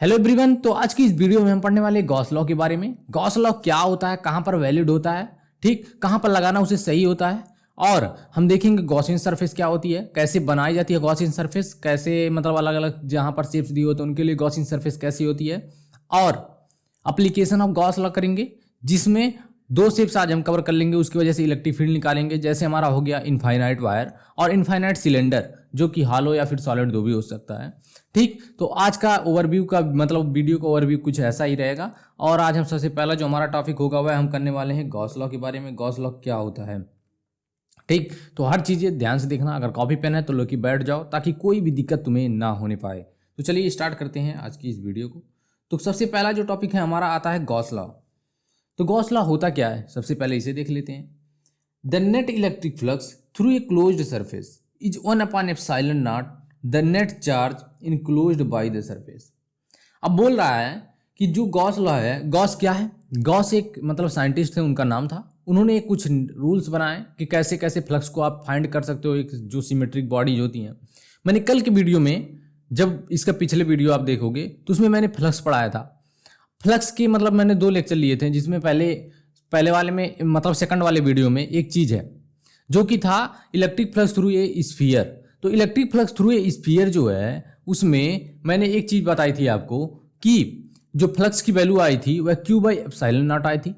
Hello everyone. तो आज की इस वीडियो में हम पढ़ने वाले गॉस लॉ के बारे में। गॉस लॉ क्या होता है, कहाँ पर वैलिड होता है, ठीक कहाँ पर लगाना उसे सही होता है, और हम देखेंगे गॉसियन सरफेस क्या होती है, कैसे बनाई जाती है गॉसियन सरफेस, कैसे मतलब अलग अलग जहाँ पर शेप्स दी होते हैं उनके लिए गॉसियन सरफेस कैसी होती है, और अप्लीकेशन ऑफ गॉस लॉ करेंगे जिसमें दो शेप्स आज हम कवर कर लेंगे। उसकी वजह से इलेक्ट्रिक फील्ड निकालेंगे, जैसे हमारा हो गया इनफाइनाइट वायर और इनफाइनाइट सिलेंडर जो कि हॉलो या फिर सॉलिड दो भी हो सकता है। ठीक, तो आज का ओवरव्यू का मतलब वीडियो का ओवरव्यू कुछ ऐसा ही रहेगा। और आज हम सबसे पहला जो हमारा टॉपिक होगा वह हम करने वाले हैं गॉस लॉ के बारे में। गॉस लॉ क्या होता है, ठीक, तो हर चीज़ें ध्यान से देखना। अगर कॉपी पेन है तो लो कि बैठ जाओ ताकि कोई भी दिक्कत तुम्हें ना होने पाए। तो चलिए स्टार्ट करते हैं आज की इस वीडियो को। तो सबसे पहला जो टॉपिक है हमारा आता है गॉस लॉ। तो गॉस लॉ होता क्या है, सबसे पहले इसे देख लेते हैं। The net electric flux through a closed surface is 1/ε0 the net charge enclosed by the surface. अब बोल रहा है कि जो गॉस लॉ है, गॉस क्या है, गॉस एक मतलब साइंटिस्ट थे, उनका नाम था। उन्होंने कुछ रूल्स बनाए कि कैसे कैसे फ्लक्स को आप फाइंड कर सकते हो, एक जो सिमेट्रिक बॉडीज होती हैं। मैंने कल के वीडियो में, जब इसका पिछले वीडियो आप देखोगे तो उसमें मैंने फ्लक्स पढ़ाया था। फ्लक्स के मतलब मैंने दो लेक्चर लिए थे, जिसमें पहले वाले में मतलब सेकंड वाले वीडियो में एक चीज़ है जो कि था electric flux through a sphere. तो electric flux through a sphere जो है उसमें मैंने एक चीज़ बताई थी आपको कि जो फ्लक्स की वैल्यू आई थी वह Q/ε0 आई थी,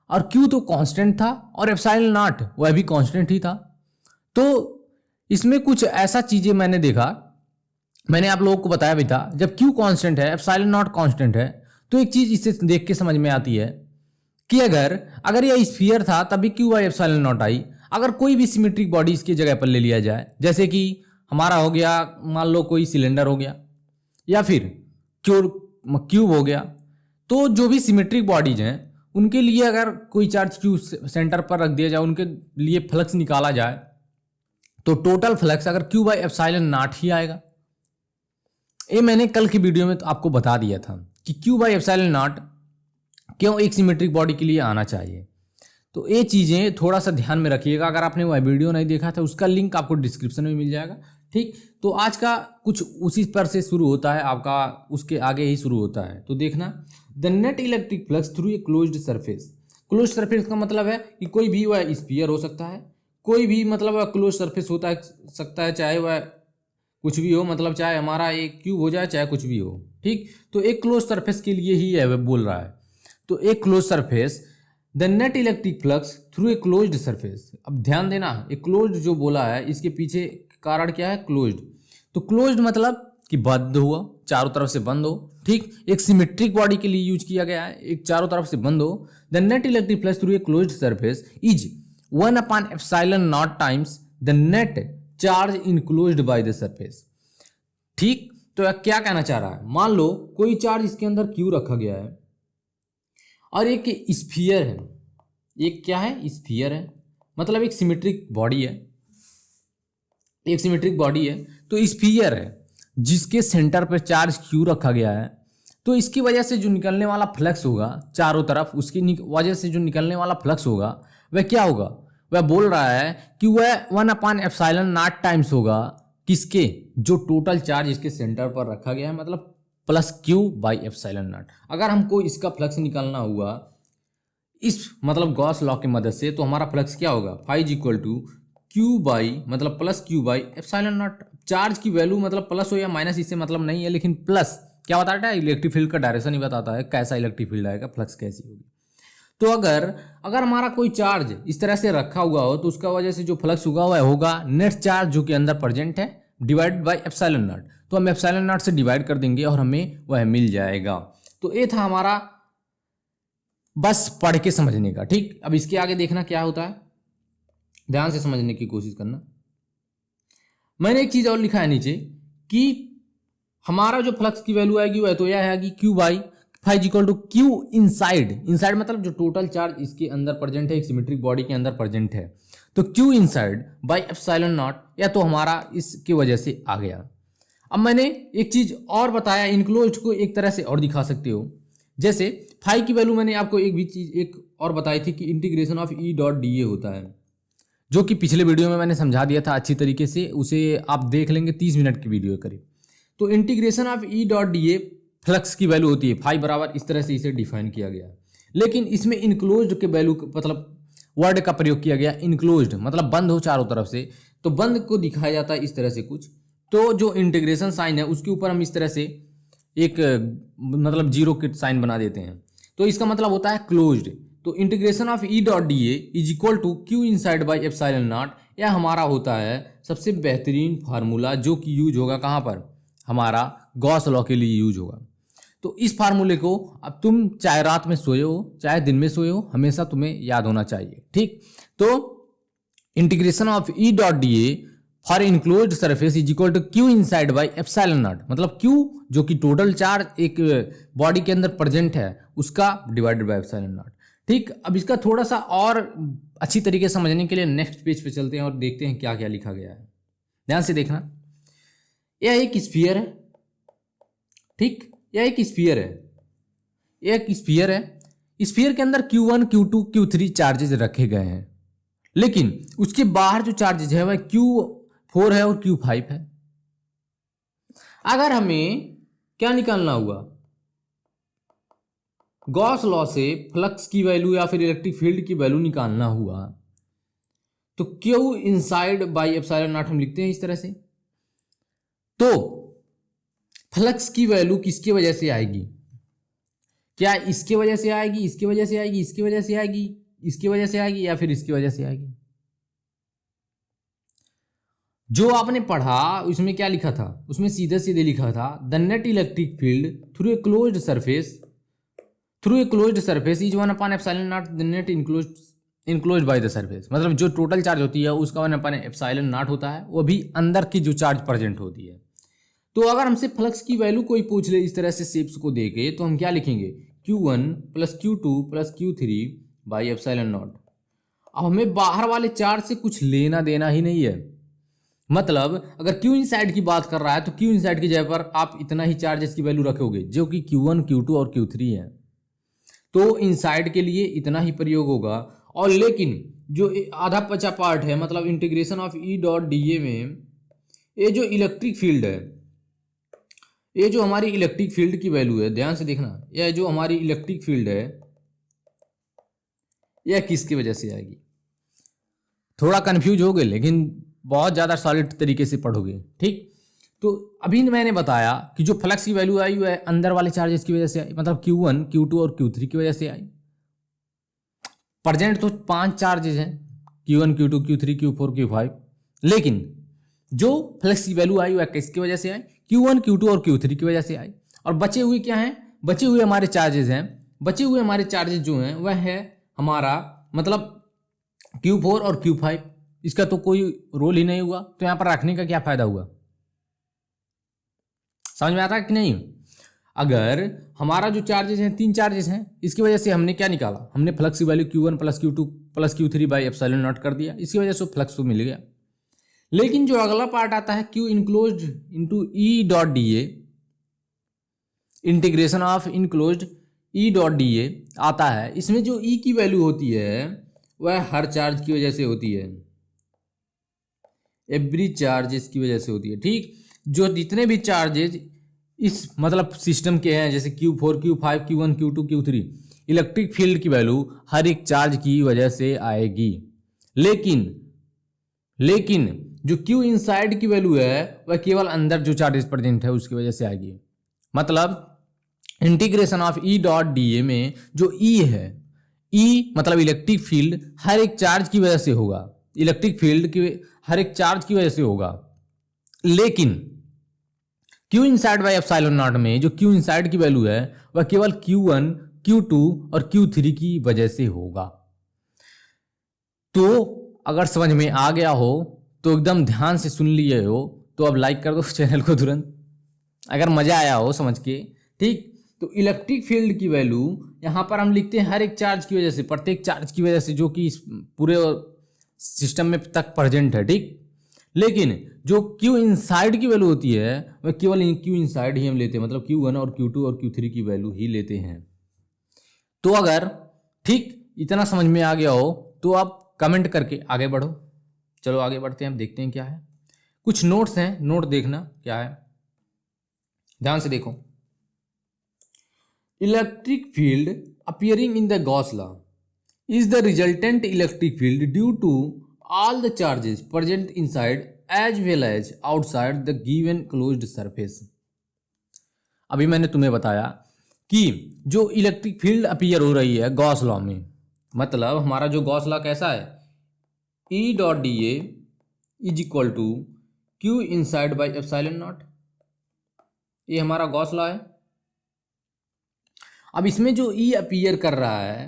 और Q तो कांस्टेंट था और ε0 वह भी कांस्टेंट ही था। तो इसमें कुछ ऐसा चीज़ें मैंने देखा, मैंने आप लोगों को बताया भी था, जब Q कांस्टेंट है ε0 कांस्टेंट है तो एक चीज़ इससे देख के समझ में आती है कि अगर यह स्फीयर था तभी Q/ε0 आई। अगर कोई भी सिमेट्रिक बॉडी इसकी जगह पर ले लिया जाए, जैसे कि हमारा हो गया, मान लो कोई सिलेंडर हो गया या फिर क्यूब हो गया, तो जो भी सिमेट्रिक बॉडीज हैं उनके लिए अगर कोई चार्ज क्यू सेंटर पर रख दिया जाए, उनके लिए फ्लक्स निकाला जाए, तो टोटल फ्लक्स अगर Q/ε0 ही आएगा। ये मैंने कल की वीडियो में तो आपको बता दिया था कि Q/ε0 क्यों एक सिमेट्रिक बॉडी के लिए आना चाहिए। तो ये चीज़ें थोड़ा सा ध्यान में रखिएगा। अगर आपने वह वीडियो नहीं देखा था उसका लिंक आपको डिस्क्रिप्शन में मिल जाएगा। ठीक, तो आज का कुछ उसी पर से शुरू होता है, आपका उसके आगे ही शुरू होता है। तो देखना, the net electric flux through a closed surface. Close surface का मतलब है कि कोई भी वह स्फीयर हो सकता है, कोई भी मतलब वह क्लोज सरफेस होता सकता है, चाहे वह कुछ भी हो, मतलब चाहे हमारा एक क्यूब हो जाए चाहे कुछ भी हो। ठीक, तो एक क्लोज सरफेस के लिए ही है वह बोल रहा है। तो एक close surface, the net electric flux through a closed surface. अब ध्यान देना, एक क्लोज्ड जो बोला है इसके पीछे कारण क्या है, क्लोज्ड। तो क्लोज्ड मतलब कि बंद हुआ, चारों तरफ से बंद हो। ठीक, एक सिमेट्रिक बॉडी के लिए यूज किया गया है, एक चारों तरफ से बंद हो। The net electric flux through a closed surface is 1/ε0 times the net charge enclosed by the surface. ठीक, तो क्या कहना चाह रहा है, मान लो कोई चार्ज इसके अंदर क्यू रखा गया है और एक स्फीयर है, एक क्या है, स्फीयर है, मतलब एक सिमेट्रिक बॉडी है, एक सिमेट्रिक बॉडी है। तो स्फीयर है जिसके सेंटर पर चार्ज क्यू रखा गया है। तो इसकी वजह से जो निकलने वाला फ्लक्स होगा चारों तरफ, उसकी वजह से जो निकलने वाला फ्लक्स होगा वह क्या होगा, वह बोल रहा है कि वह 1/ε0 टाइम्स होगा किसके, जो टोटल चार्ज इसके सेंटर पर रखा गया है, मतलब +Q/ε0। अगर हमको इसका फ्लक्स निकालना हुआ इस मतलब गॉस लॉ की मदद से, तो हमारा फ्लक्स क्या होगा, Q मतलब +Q/ε0। चार्ज की वैल्यू मतलब प्लस हो या माइनस इससे मतलब नहीं है, लेकिन प्लस क्या बताता है, इलेक्ट्रिक फील्ड का डायरेक्शन ही बताता है, कैसा इलेक्ट्रिक फील्ड आएगा, फ्लक्स कैसी होगी। तो अगर हमारा कोई चार्ज इस तरह से रखा हुआ हो तो उसका वजह से जो फ्लक्स होगा वह होगा नेट चार्ज जो कि अंदर प्रेजेंट है डिवाइड बाय ε0। तो हम ε0 से डिवाइड कर देंगे और हमें वह मिल जाएगा। तो ये था हमारा बस पढ़ के समझने का। ठीक, अब इसके आगे देखना क्या होता है, ध्यान से समझने की कोशिश करना। मैंने एक चीज और लिखा है नीचे कि हमारा जो फ्लक्स की वैल्यू आएगी वह तो यह आएगी Q/Q इनसाइड। इनसाइड मतलब जो टोटल चार्ज इसके अंदर प्रेजेंट है, एक सिमेट्रिक बॉडी के अंदर प्रेजेंट है। तो Q इनसाइड बाय ε0, या तो हमारा इसकी वजह से आ गया। अब मैंने एक चीज और बताया, इनक्लोज्ड को एक तरह से और दिखा सकते हो। जैसे फाई की वैल्यू मैंने आपको एक भी चीज एक और बताई थी कि इंटीग्रेशन ऑफ E.dA होता है, जो कि पिछले वीडियो में मैंने समझा दिया था अच्छी तरीके से, उसे आप देख लेंगे, 30 मिनट की वीडियो करीब। तो इंटीग्रेशन ऑफ E.dA फ्लक्स की वैल्यू होती है फाई बराबर, इस तरह से इसे डिफाइन किया गया है। लेकिन इसमें इनक्लोज्ड के वैल्यू मतलब वर्ड का प्रयोग किया गया, इनक्लोज्ड मतलब बंद हो चारों तरफ से, तो बंद को दिखाया जाता है इस तरह से कुछ। तो जो इंटीग्रेशन साइन है उसके ऊपर हम इस तरह से एक मतलब जीरो के साइन बना देते हैं, तो इसका मतलब होता है क्लोज्ड। तो integration of E dot D A is equal to Q inside by epsilon naught, यह हमारा होता है सबसे बेहतरीन फार्मूला जो कि यूज होगा कहाँ पर, हमारा गॉस लॉ के लिए यूज होगा। तो इस फार्मूले को अब तुम चाहे रात में सोए हो चाहे दिन में सोए हो, हमेशा तुम्हें याद होना चाहिए, ठीक। तो integration of E dot D A for enclosed surface is equal to Q inside by epsilon naught, मतलब क्यू जो कि टोटल चार्ज एक बॉडी के अंदर प्रेजेंट है उसका डिवाइडेड बाई एप्सिलॉन नॉट, ठीक। अब इसका थोड़ा सा और अच्छी तरीके से समझने के लिए नेक्स्ट पेज पे चलते हैं और देखते हैं क्या क्या लिखा गया है। ध्यान से देखना, यह एक स्फीयर है, ठीक, यह एक स्फीयर है, एक स्फीयर है। स्फीयर के अंदर Q1, Q2, Q3 चार्जेस रखे गए हैं, लेकिन उसके बाहर जो चार्जेस है वह Q4 है और Q5 है। अगर हमें क्या निकालना हुआ, गॉस लॉ से फ्लक्स की वैल्यू या फिर इलेक्ट्रिक फील्ड की वैल्यू निकालना हुआ, तो Q inside by epsilon not हम लिखते हैं इस तरह से। तो फ्लक्स की वैल्यू किसकी वजह से आएगी, क्या इसकी वजह से आएगी, इसकी वजह से आएगी, इसकी वजह से आएगी, इसकी वजह से आएगी, या फिर इसकी वजह से आएगी। जो आपने पढ़ा उसमें क्या लिखा था, उसमें सीधे सीधे लिखा था the net electric field through a closed surface is 1/एप्सिलॉन naught the net enclosed by the surface, मतलब जो टोटल चार्ज होती है उसका 1/एप्सिलॉन नॉट होता है, वो भी अंदर की जो चार्ज प्रेजेंट होती है। तो अगर हमसे फ्लक्स की वैल्यू कोई पूछ ले इस तरह से शेप्स को देके, तो हम क्या लिखेंगे, Q1 plus Q2 plus Q3 by epsilon naught. अब हमें बाहर वाले चार्ज से कुछ लेना देना ही नहीं है, मतलब अगर Q इनसाइड की बात कर रहा है तो Q इनसाइड की जगह पर आप इतना ही चार्जेस की वैल्यू रखोगे जो कि Q1, Q2 और Q3 है, तो इनसाइड के लिए इतना ही प्रयोग होगा। और लेकिन जो आधा पचा पार्ट है, मतलब integration of E dot D A में ये जो इलेक्ट्रिक फील्ड है, ये जो हमारी इलेक्ट्रिक फील्ड की वैल्यू है, ध्यान से देखना, यह जो हमारी इलेक्ट्रिक फील्ड है यह किसकी वजह से आएगी। थोड़ा कंफ्यूज हो गए लेकिन बहुत ज़्यादा सॉलिड तरीके से पढ़ोगे, ठीक। तो अभी मैंने बताया कि जो फ्लक्स की वैल्यू आई है अंदर वाले चार्जेस की वजह से आई, मतलब Q1, Q2 और Q3 की वजह से आई। प्रेजेंट तो 5 चार्जेस हैं, Q1, Q2, Q3, Q4, Q5, लेकिन जो फ्लक्स की वैल्यू आई वह किसकी वजह से आई, Q1, Q2 और Q3 की वजह से आई। और बचे हुए क्या हैं, बचे हुए हमारे चार्जेस हैं, बचे हुए हमारे चार्जेस जो हैं वह है हमारा मतलब Q4 और Q5। इसका तो कोई रोल ही नहीं हुआ, तो यहाँ पर रखने का क्या फायदा हुआ, समझ में आता है कि नहीं। अगर हमारा जो चार्जेस हैं 3 चार्जेस हैं, इसकी वजह से हमने क्या निकाला, हमने फ्लक्स की value Q1 plus Q2 plus Q3 by epsilon not कर दिया, इसकी वजह से फ्लक्स तो मिल गया। लेकिन जो अगला पार्ट आता है Q enclosed into E dot D A, integration of enclosed E dot D ए आता है, इसमें जो ई की वैल्यू होती है वह हर चार्ज की वजह से होती है, एवरी चार्जेस की वजह से होती है, ठीक। जो जितने भी चार्जेस इस मतलब सिस्टम के हैं जैसे Q4, Q5, Q1, Q2, Q3, electric field की वैल्यू हर एक चार्ज की वजह से आएगी। लेकिन जो Q इनसाइड की वैल्यू है वह केवल अंदर जो चार्जेस प्रेजेंट है उसकी वजह से आएगी। मतलब integration of E dot D A में जो ई है, ई मतलब इलेक्ट्रिक फील्ड हर एक चार्ज की वजह से होगा, इलेक्ट्रिक फील्ड की हर एक चार्ज की वजह से होगा। लेकिन Q inside by epsilon not में जो Q इनसाइड की वैल्यू है वह केवल Q1, Q2 और Q3 की वजह से होगा। तो अगर समझ में आ गया हो तो एकदम ध्यान से सुन लिए हो तो अब लाइक कर दो चैनल को तुरंत, अगर मजा आया हो समझ के, ठीक। तो इलेक्ट्रिक फील्ड की वैल्यू यहाँ पर हम लिखते हैं हर एक चार्ज की वजह से, प्रत्येक चार्ज की वजह से जो कि इस पूरे सिस्टम में तक प्रेजेंट है, ठीक। लेकिन जो Q इनसाइड की वैल्यू होती है वह केवल Q इनसाइड ही हम लेते हैं, मतलब Q1 और Q2 और Q3 की वैल्यू ही लेते हैं। तो अगर ठीक इतना समझ में आ गया हो तो आप कमेंट करके आगे बढ़ो। चलो आगे बढ़ते हैं, अब देखते हैं क्या है। कुछ नोट्स हैं, नोट देखना क्या है, ध्यान से देखो। Electric field appearing in the Gauss law is the resultant electric field due to all the charges present inside as well as outside the given closed surface। अभी मैंने तुम्हें बताया कि जो इलेक्ट्रिक फील्ड अपीयर हो रही है गॉस लॉ में, मतलब हमारा जो गॉस लॉ कैसा है, E dot D A is equal to Q inside by epsilon naught, ये हमारा गॉस लॉ है। अब इसमें जो ई अपीयर कर रहा है,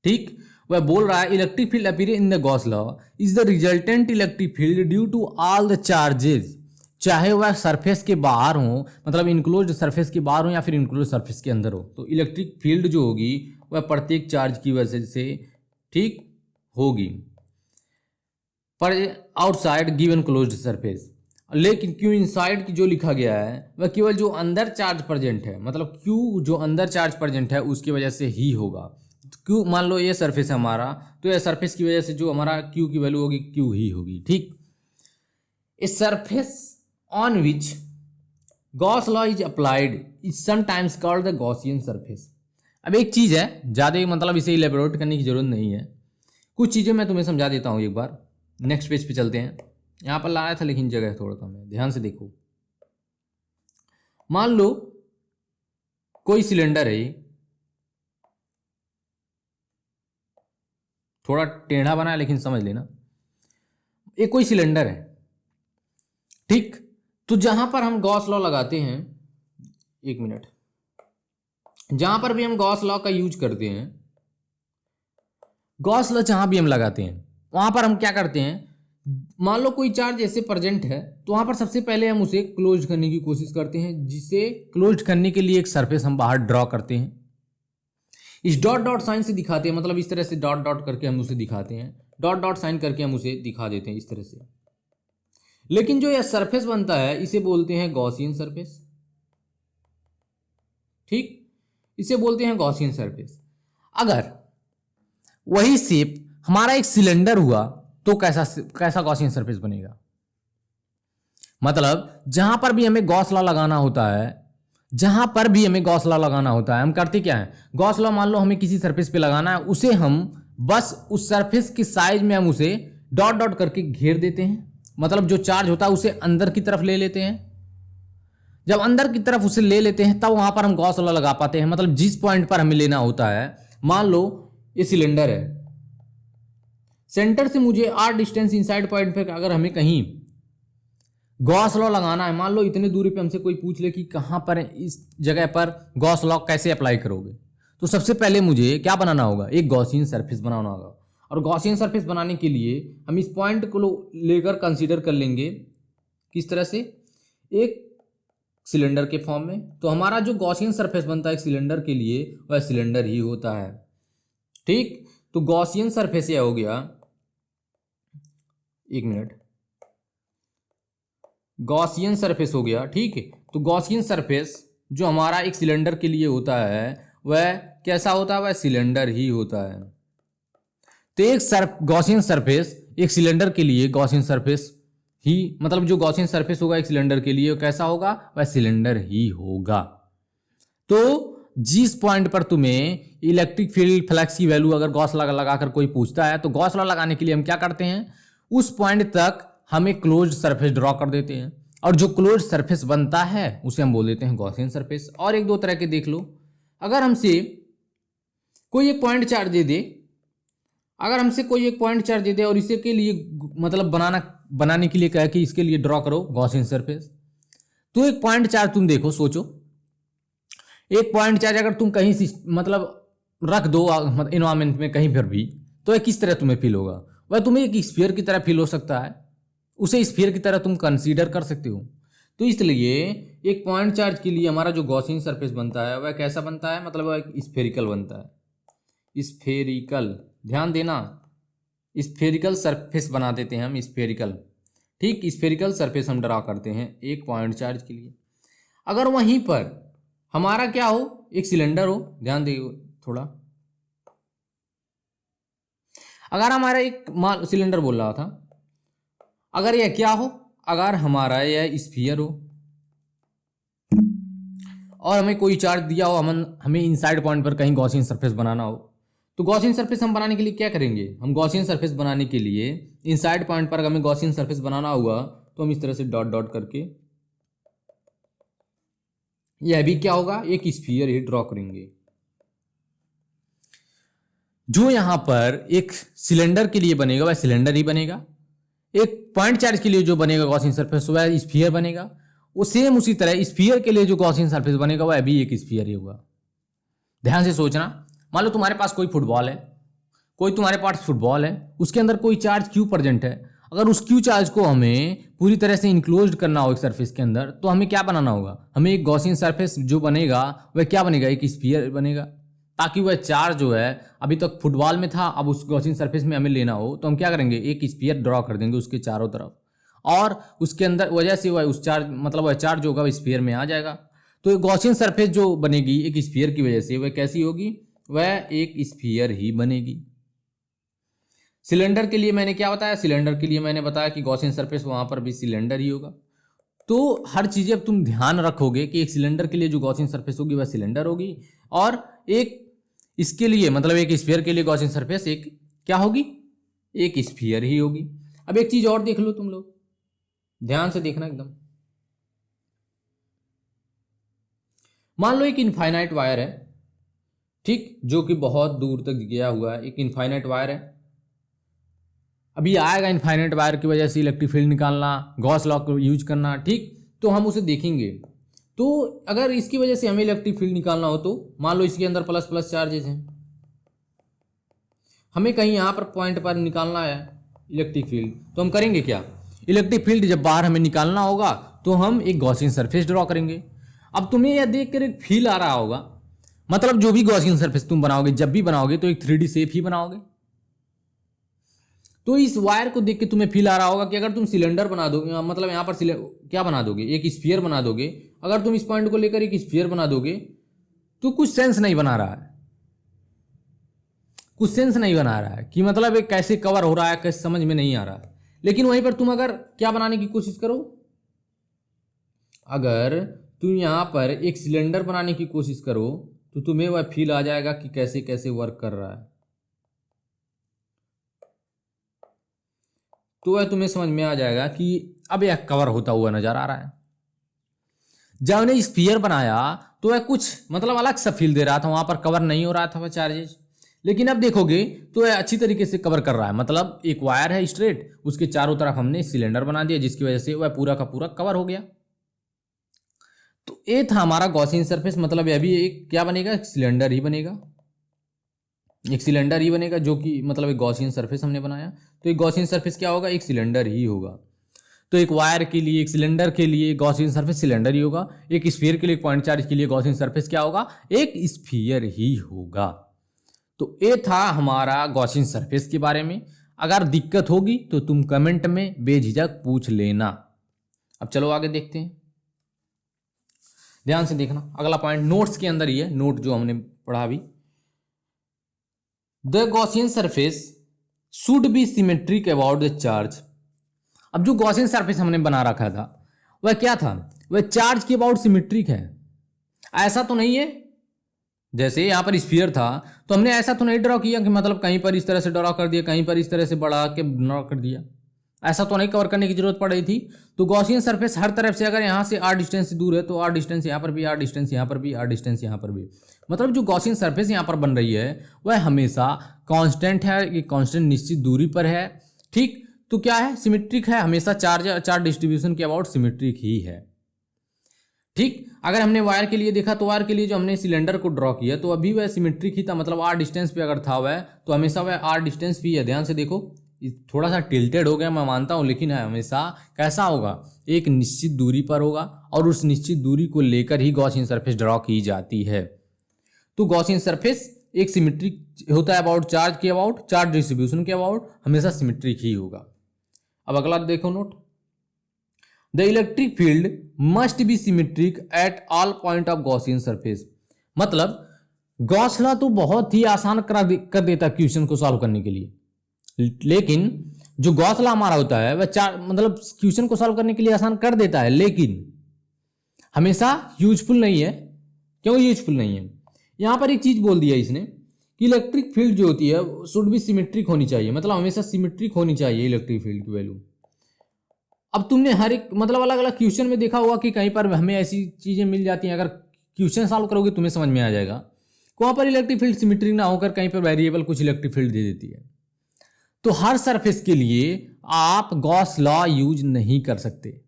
ठीक, वह बोल रहा है electric field appear in the Gauss law is the resultant electric field due to all the charges, चाहे वह सरफेस के बाहर हो, मतलब इनक्लोज्ड सरफेस के बाहर हो या फिर इनक्लोज्ड सरफेस के अंदर हो, तो इलेक्ट्रिक फील्ड जो होगी वह प्रत्येक चार्ज की वजह से ठीक होगी पर आउटसाइड गिवन क्लोज्ड सरफेस। लेकिन क्यू इनसाइड की जो लिखा गया है वह केवल जो अंदर चार्ज प्रेजेंट है, मतलब क्यू जो अंदर चार्ज प्रेजेंट है उसकी वजह से ही होगा। क्यू मान लो ये सरफेस है हमारा, तो ये सरफेस की वजह से जो हमारा क्यू की वैल्यू होगी क्यू ही होगी, ठीक। A surface on which Gauss law is applied is sometimes called the Gaussian surface. अब एक चीज़ है, ज़्यादा मतलब इसे इलेबोरेट करने की जरूरत नहीं है, कुछ चीज़ें मैं तुम्हें समझा देता हूँ एक बार। नेक्स्ट पेज पे चलते हैं, यहाँ पर लाया था लेकिन जगह थोड़ा कम है, ध्यान से देखो। मान लो कोई सिलेंडर है, थोड़ा टेढ़ा बना है लेकिन समझ लेना, एक कोई सिलेंडर है, ठीक। तो जहां पर हम गॉस लॉ लगाते हैं, एक मिनट, जहां पर भी हम गॉस लॉ का यूज करते हैं, गॉस लॉ जहां भी हम लगाते हैं वहां पर हम क्या करते हैं, मान लो कोई चार्ज ऐसे प्रेजेंट है तो वहां पर सबसे पहले हम उसे क्लोज करने की कोशिश करते हैं, जिसे क्लोज करने के लिए एक सरफेस हम बाहर ड्रॉ करते हैं। इस डॉट डॉट साइन से दिखाते हैं, मतलब इस तरह से डॉट डॉट करके हम उसे दिखाते हैं, डॉट डॉट साइन करके हम उसे दिखा देते हैं इस तरह से। लेकिन जो यह सरफेस बनता है इसे बोलते हैं गॉसियन सरफेस, ठीक, इसे बोलते हैं गॉसियन सरफेस। अगर वही शेप हमारा एक सिलेंडर हुआ तो कैसा गॉसियन सरफेस बनेगा, मतलब जहां पर भी हमें गॉस लॉ लगाना होता है, जहां पर भी हमें गॉस लॉ लगाना होता है हम करते क्या है, गॉस लॉ मान लो हमें किसी सरफेस पे लगाना है, उसे हम बस उस सरफेस के साइज में हम उसे डॉट डॉट करके घेर देते हैं, मतलब जो चार्ज होता है उसे अंदर की तरफ ले लेते हैं। जब अंदर की तरफ उसे ले लेते हैं तब वहां पर हम गॉस लॉ लगा पाते हैं, मतलब जिस पॉइंट पर हमें लेना होता है, मान लो ये सिलेंडर है, सेंटर से मुझे आर डिस्टेंस इनसाइड पॉइंट पे अगर हमें कहीं गॉस लॉ लगाना है, मान लो इतनी दूरी पे हमसे कोई पूछ ले कि कहां पर इस जगह पर गॉस लॉ कैसे अप्लाई करोगे, तो सबसे पहले मुझे क्या बनाना होगा, एक गॉसियन सरफेस बनाना होगा। और गॉसियन सरफेस बनाने के लिए हम इस पॉइंट को लेकर कंसीडर कर लेंगे किस तरह से, एक सिलेंडर के फॉर्म में। तो हमारा जो गॉसियन सरफेस बनता है एक सिलेंडर के लिए वह सिलेंडर ही होता है, ठीक। तो गॉसियन सरफेस यह हो गया, एक मिनट, गॉसियन सरफेस हो गया, ठीक है। तो गॉसियन सरफेस जो हमारा एक सिलेंडर के लिए होता है वह कैसा होता है, वह सिलेंडर ही होता है। तो एक गॉसियन सरफेस एक सिलेंडर के लिए गॉसियन सरफेस ही, मतलब जो गॉसियन सरफेस होगा एक सिलेंडर के लिए कैसा होगा, वह सिलेंडर ही होगा। तो जिस पॉइंट पर तुम्हें इलेक्ट्रिक फील्ड फ्लक्स की वैल्यू अगर गॉस लॉ लगाकर कोई पूछता है तो गॉस लॉ लगाने के लिए हम क्या करते हैं, उस पॉइंट तक हम एक क्लोज सरफेस ड्रॉ कर देते हैं, और जो क्लोज सरफेस बनता है उसे हम बोल देते हैं गॉसियन सरफेस। और एक दो तरह के देख लो, अगर हमसे कोई एक पॉइंट चार्ज दे दे, अगर हमसे कोई एक पॉइंट चार्ज दे दे और इसे के लिए मतलब बनाने के लिए कहे कि इसके लिए ड्रॉ करो गॉसियन सरफेस, तो एक पॉइंट चार्ज तुम देखो, सोचो, एक पॉइंट चार्ज अगर तुम कहीं मतलब रख दो एनवायरमेंट में कहीं पर भी, तो यह किस तरह तुम्हें फील होगा, वह तुम्हें एक स्फीयर की तरह फील हो सकता है, उसे स्फीयर की तरह तुम कंसीडर कर सकते हो। तो इसलिए एक पॉइंट चार्ज के लिए हमारा जो गॉसियन सरफेस बनता है वह कैसा बनता है, मतलब वह स्फेरिकल बनता है, स्फेरिकल, ध्यान देना, स्फेरिकल सरफेस बना देते हैं हम, स्फेरिकल, ठीक, स्फेरिकल सरफेस हम ड्रा करते हैं एक पॉइंट चार्ज के लिए। अगर वहीं पर हमारा क्या हो, एक सिलेंडर हो, ध्यान दियो थोड़ा, अगर हमारा एक सिलेंडर बोल रहा था, अगर यह क्या हो, अगर हमारा यह स्फीयर हो और हमें कोई चार्ज दिया हो, हमें इनसाइड पॉइंट पर कहीं गॉसियन सरफेस बनाना हो, तो गॉसियन सरफेस हम बनाने के लिए क्या करेंगे? हम गॉसियन सरफेस बनाने के लिए इनसाइड पॉइंट पर हमें गॉसियन सरफेस बनाना होगा तो हम इस तरह से डॉट डॉट करके यह भी क्या होगा, एक स्फीयर ही ड्रॉ करेंगे। जो यहां पर एक सिलेंडर के लिए बनेगा वह सिलेंडर ही बनेगा, एक पॉइंट चार्ज के लिए जो बनेगा गॉसियन सरफेस वह स्फीयर बनेगा, वो सेम उसी तरह स्फीयर के लिए जो गॉसियन सरफेस बनेगा वह भी एक स्फीयर ही होगा। ध्यान से सोचना, मान लो तुम्हारे पास कोई फुटबॉल है, तुम्हारे पास फुटबॉल है, उसके अंदर कोई चार्ज क्यू प्रेजेंट है। अगर उस क्यू चार्ज को हमें पूरी तरह से इंक्लोज्ड करना हो एक सरफेस के अंदर, तो हमें क्या बनाना होगा? हमें एक गॉसियन सरफेस जो बनेगा वह क्या बनेगा, एक स्फीयर बनेगा, ताकि वह चार्ज जो है अभी तक फुटबॉल में था, अब उस गॉसियन सरफेस में हमें लेना हो तो हम क्या करेंगे, एक स्फीयर ड्रॉ कर देंगे उसके चारों तरफ, और उसके अंदर वजह से वह उस चार्ज मतलब वह चार्ज होगा वह स्फीयर में आ जाएगा। तो गॉसियन सरफेस जो बनेगी एक स्फीयर की वजह से वह कैसी होगी, वह एक स्फीयर ही बनेगी। सिलेंडर के लिए मैंने क्या बताया, सिलेंडर के लिए मैंने बताया कि गॉसियन सरफेस वहां पर भी सिलेंडर ही होगा। तो हर चीजें अब तुम ध्यान रखोगे कि एक सिलेंडर के लिए जो गॉसियन सरफेस होगी वह सिलेंडर होगी, और एक इसके लिए मतलब एक स्फीयर के लिए गॉसियन सरफेस एक क्या होगी, एक स्फीयर ही होगी। अब एक चीज और देख लो तुम लोग, ध्यान से देखना एकदम। मान लो एक इनफाइनाइट वायर है, ठीक, जो कि बहुत दूर तक गया हुआ है, एक इनफाइनाइट वायर है। अभी आएगा इनफाइनाइट वायर की वजह से इलेक्ट्रिक फील्ड निकालना, गॉस लॉ को यूज करना, ठीक, तो हम उसे देखेंगे। तो अगर इसकी वजह से हमें इलेक्ट्रिक फील्ड निकालना हो, तो मान लो इसके अंदर प्लस प्लस चार्जेस हैं, हमें कहीं यहाँ पर पॉइंट पर निकालना है इलेक्ट्रिक फील्ड, तो हम करेंगे क्या, इलेक्ट्रिक फील्ड जब बाहर हमें निकालना होगा तो हम एक गॉसियन सरफेस ड्रॉ करेंगे। अब तुम्हें यह देख कर एक फील आ रहा होगा, मतलब जो भी गॉसियन सरफेस तुम बनाओगे, जब भी बनाओगे तो एक 3D शेप ही बनाओगे। तो इस वायर को देख के तुम्हें फील आ रहा होगा कि अगर तुम सिलेंडर बना दोगे, मतलब यहां पर क्या बना दोगे, एक स्फीयर बना दोगे, अगर तुम इस पॉइंट को लेकर एक स्फीयर बना दोगे तो कुछ सेंस नहीं बना रहा है, कुछ सेंस नहीं बना रहा है कि मतलब एक कैसे कवर हो रहा है, कैसे समझ में नहीं आ रहा है। लेकिन वहीं पर तुम अगर क्या बनाने की कोशिश करो, अगर तुम यहां पर एक सिलेंडर बनाने की कोशिश करो तो तुम्हें वह फील आ जाएगा कि कैसे कैसे वर्क कर रहा है, तो वह तुम्हें समझ में आ जाएगा कि अब यह कवर होता हुआ नजर आ रहा है। जब हमने स्फीयर बनाया तो वह कुछ मतलब अलग सा फील दे रहा था, वहां पर कवर नहीं हो रहा था वह चार्जेस, लेकिन अब देखोगे तो वह अच्छी तरीके से कवर कर रहा है। मतलब एक वायर है स्ट्रेट, उसके चारों तरफ हमने सिलेंडर बना दिया जिसकी वजह से वह पूरा का पूरा कवर हो गया। तो ये था हमारा गॉसियन सरफेस, मतलब यह भी एक क्या बनेगा, एक सिलेंडर ही बनेगा, एक सिलेंडर ही बनेगा, जो कि मतलब एक गॉसियन सरफेस हमने बनाया। तो एक गॉसियन सरफेस क्या होगा, एक सिलेंडर ही होगा। तो एक वायर के लिए, एक सिलेंडर के लिए गॉसियन सरफेस सिलेंडर ही होगा, एक स्फीयर के लिए, पॉइंट चार्ज के लिए गॉसियन सरफेस क्या होगा, एक स्फीयर ही होगा। तो ये था हमारा गॉसियन सरफेस के बारे में। अगर दिक्कत होगी तो तुम कमेंट में बेझिझक पूछ लेना। अब चलो आगे देखते हैं, ध्यान से देखना। अगला पॉइंट नोट्स के अंदर ही है, नोट जो हमने पढ़ा अभी। The Gaussian surface should be symmetric about the charge. अब जो गॉसियन सरफेस हमने बना रखा था वह क्या था, वह चार्ज के अबाउट सिमेट्रिक है। ऐसा तो नहीं है जैसे यहाँ पर स्फीयर था तो हमने ऐसा तो नहीं ड्रॉ किया कि मतलब कहीं पर इस तरह से ड्रॉ कर दिया, कहीं पर इस तरह से बढ़ा के ड्रॉ कर दिया, ऐसा तो नहीं कवर करने की जरूरत पड़ रही थी। तो गॉसियन सरफेस हर तरफ से अगर यहाँ से r डिस्टेंस से दूर है तो r डिस्टेंस यहाँ पर भी, r डिस्टेंस यहाँ पर भी, r डिस्टेंस यहाँ पर भी, मतलब जो गॉसियन सरफेस यहाँ पर बन रही है वह हमेशा कांस्टेंट है, ये कांस्टेंट निश्चित दूरी पर है, ठीक। तो क्या है, सिमेट्रिक है, हमेशा चार्ज डिस्ट्रीब्यूशन के अबाउट सिमेट्रिक ही है, ठीक। अगर हमने वायर के लिए देखा तो वायर के लिए जो हमने सिलेंडर को ड्रॉ किया तो अभी वह सिमेट्रिक ही था, मतलब r डिस्टेंस पे अगर था वह तो हमेशा वह r डिस्टेंस भी है। ध्यान से देखो, थोड़ा सा टिल्टेड हो गया मैं मानता हूं, लेकिन है हमेशा कैसा होगा, एक निश्चित दूरी पर होगा, और उस निश्चित दूरी को लेकर ही गॉसियन सरफेस ड्रॉ की जाती है। तो गॉसियन सरफेस एक सिमेट्रिक होता है अबाउट चार्ज के अबाउट, चार्ज डिस्ट्रीब्यूशन के अबाउट हमेशा सिमेट्रिक ही होगा। अब अगला देखो note, the electric field must be symmetric at all point of Gaussian surface. मतलब गॉस लॉ तो बहुत ही आसान कर देता क्वेश्चन को सॉल्व करने के लिए, लेकिन जो गॉस लॉ हमारा होता है वह मतलब क्वेश्चन को सॉल्व करने के लिए आसान कर देता है, लेकिन हमेशा यूजफुल नहीं है। क्यों यूजफुल नहीं है? यहाँ पर एक चीज बोल दिया इसने कि इलेक्ट्रिक फील्ड जो होती है शुड बी सिमेट्रिक होनी चाहिए, मतलब हमेशा सिमेट्रिक होनी चाहिए इलेक्ट्रिक फील्ड की वैल्यू। अब तुमने हर एक मतलब अलग अलग क्वेश्चन में देखा होगा कि कहीं पर हमें ऐसी चीजें मिल जाती हैं, अगर क्वेश्चन सॉल्व करोगे तुम्हें समझ में आ जाएगा, वहां पर इलेक्ट्रिक फील्ड सिमेट्रिक ना होकर कहीं पर वेरिएबल कुछ इलेक्ट्रिक फील्ड दे देती है। तो हर सरफेस के लिए आप गॉस लॉ यूज नहीं कर सकते।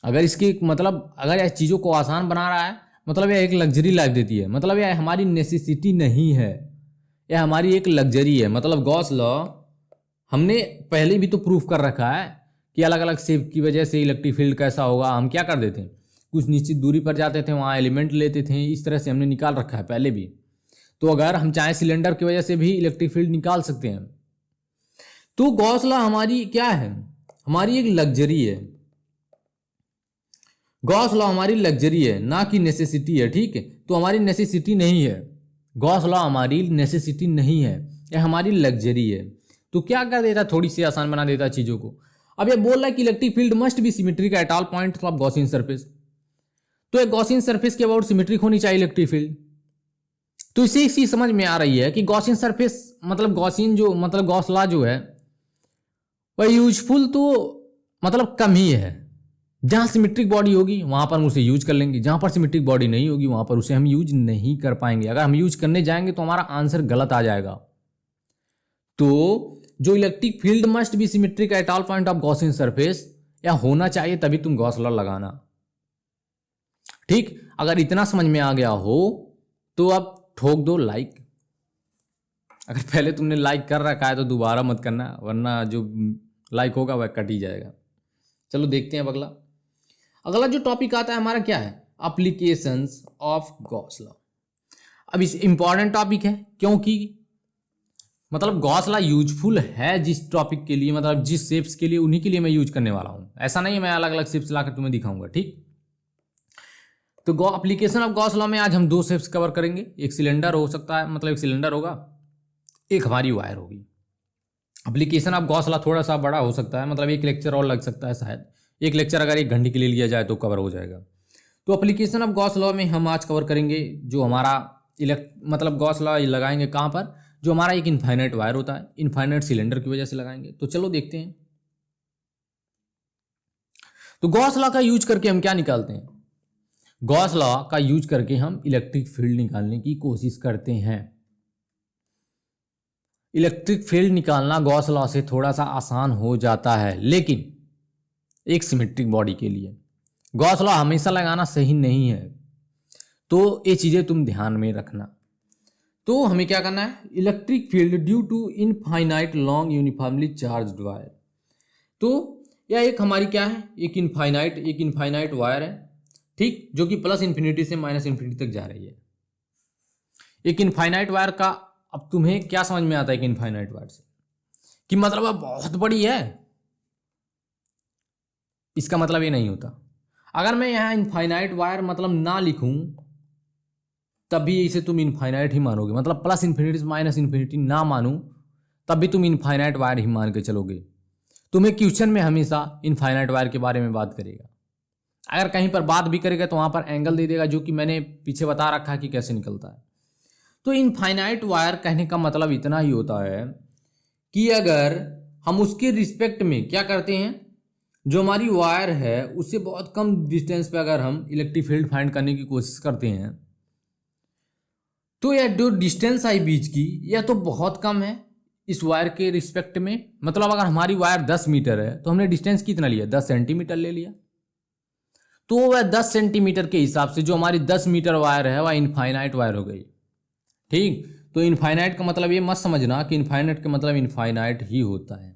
अगर इसके मतलब अगर यह चीजों को आसान बना रहा है, मतलब यह एक लग्जरी लाइफ देती है, मतलब यह हमारी नेसेसिटी नहीं है, यह हमारी एक लग्जरी है। मतलब गॉस लॉ हमने पहले भी तो प्रूफ कर रखा है कि अलग अलग शेप की वजह से इलेक्ट्रिक फील्ड कैसा होगा। हम क्या कर देते हैं, कुछ निश्चित दूरी पर जाते थे, वहाँ एलिमेंट लेते थे, इस तरह से हमने निकाल रखा है पहले भी। तो अगर हम चाहे सिलेंडर की वजह से भी इलेक्ट्रिक फील्ड निकाल सकते हैं। तो गॉस लॉ हमारी क्या है, हमारी एक लग्जरी है। गॉस लॉ हमारी लग्जरी है, ना कि नेसेसिटी है। ठीक है, तो हमारी नेसेसिटी नहीं है, गॉस लॉ हमारी नेसेसिटी नहीं है, यह हमारी लग्जरी है। तो क्या कर देता, थोड़ी सी आसान बना देता चीजों को। अब ये बोल रहा है कि electric field must be symmetric at all points of Gaussian surface. तो एक गॉसियन सरफेस के अबाउट सिमेट्रिक होनी चाहिए इलेक्ट्रिक फील्ड। तो इससे एक चीज समझ में आ रही है कि गॉसियन सरफेस मतलब गॉसियन जो मतलब गॉस लॉ जो है वह यूजफुल तो मतलब कम ही है। जहां सिमेट्रिक बॉडी होगी वहां पर हम उसे यूज कर लेंगे, जहां पर सिमेट्रिक बॉडी नहीं होगी वहां पर उसे हम यूज नहीं कर पाएंगे। अगर हम यूज करने जाएंगे तो हमारा आंसर गलत आ जाएगा। तो जो electric field must be symmetric at all point of Gaussian surface, या होना चाहिए तभी तुम गॉस लॉ लगाना। ठीक, अगर इतना समझ में आ गया हो तो अब ठोक दो लाइक। अगर पहले तुमने लाइक कर रखा है तो दोबारा मत करना, वरना जो लाइक होगा वह कट ही जाएगा। चलो देखते हैं अब अगला। अगला जो टॉपिक आता है हमारा क्या है, एप्लीकेशंस ऑफ गॉस लॉ। अब इस इंपॉर्टेंट टॉपिक है, क्योंकि मतलब गॉस लॉ यूजफुल है जिस टॉपिक के लिए, मतलब जिस शेप्स के लिए, उन्हीं के लिए मैं यूज करने वाला हूं। ऐसा नहीं है मैं अलग अलग शेप्स लाकर तुम्हें दिखाऊंगा। ठीक, तो एप्लीकेशन ऑफ गॉस लॉ में आज हम दो शेप्स कवर करेंगे। एक सिलेंडर हो सकता है, मतलब एक सिलेंडर होगा, एक हमारी वायर होगी। एप्लीकेशन ऑफ गॉस लॉ थोड़ा सा बड़ा हो सकता है, मतलब एक लेक्चर और लग सकता है, शायद एक लेक्चर अगर 1 घंटे के लिए लिया जाए तो कवर हो जाएगा। तो एप्लीकेशन ऑफ गॉस लॉ में हम आज कवर करेंगे जो हमारा मतलब गॉस लॉ लगाएंगे कहाँ पर, जो हमारा एक इनफाइनाइट वायर होता है, इनफाइनाइट सिलेंडर की वजह से लगाएंगे। तो चलो देखते हैं। तो गॉस लॉ का यूज करके हम क्या निकालते हैं, गॉस लॉ का यूज करके हम इलेक्ट्रिक फील्ड निकालने की कोशिश करते हैं। इलेक्ट्रिक फील्ड निकालना गॉस लॉ से थोड़ा सा आसान हो जाता है, लेकिन एक सिमेट्रिक बॉडी के लिए गॉस लॉ हमेशा लगाना सही नहीं है। तो ये चीजें तुम ध्यान में रखना। तो हमें क्या करना है, electric field due to infinite long uniformly charged wire. तो यह एक हमारी क्या है, एक इनफाइनाइट वायर है। ठीक, जो कि प्लस इन्फिनिटी से माइनस इन्फिनिटी तक जा रही है। एक इनफाइनाइट वायर का अब तुम्हें क्या समझ में आता है कि इनफाइनाइट वायर से कि मतलब अब बहुत बड़ी है, इसका मतलब ये नहीं होता। अगर मैं यहां इनफाइनाइट वायर मतलब ना लिखूं तब भी इसे तुम इनफाइनाइट ही मानोगे, मतलब प्लस इन्फिनिटी से माइनस इन्फिनिटी ना मानूं तब भी तुम इनफाइनाइट वायर ही मान के चलोगे। तुम्हें क्वेश्चन में हमेशा इनफाइनाइट वायर के बारे में बात करेगा। अगर कहीं पर बात भी करेगा तो वहां पर एंगल दे देगा, जो कि मैंने पीछे बता रखा है कि कैसे निकलता है। तो इनफाइनाइट वायर कहने का मतलब इतना ही होता है कि अगर हम उसके रिस्पेक्ट में क्या करते हैं, जो हमारी वायर है उससे बहुत कम डिस्टेंस पे अगर हम इलेक्ट्रिक फील्ड फाइंड करने की कोशिश करते हैं, तो यह जो डिस्टेंस आई बीच की यह तो बहुत कम है इस वायर के रिस्पेक्ट में। मतलब अगर हमारी वायर 10 मीटर है तो हमने डिस्टेंस कितना लिया, 10 सेंटीमीटर ले लिया। तो वह 10 सेंटीमीटर के हिसाब से जो हमारी 10 मीटर वायर है वह इनफाइनाइट वायर हो गई। ठीक, तो इनफाइनाइट का मतलब ये मत समझना कि इनफाइनाइट का मतलब इनफाइनाइट ही होता है।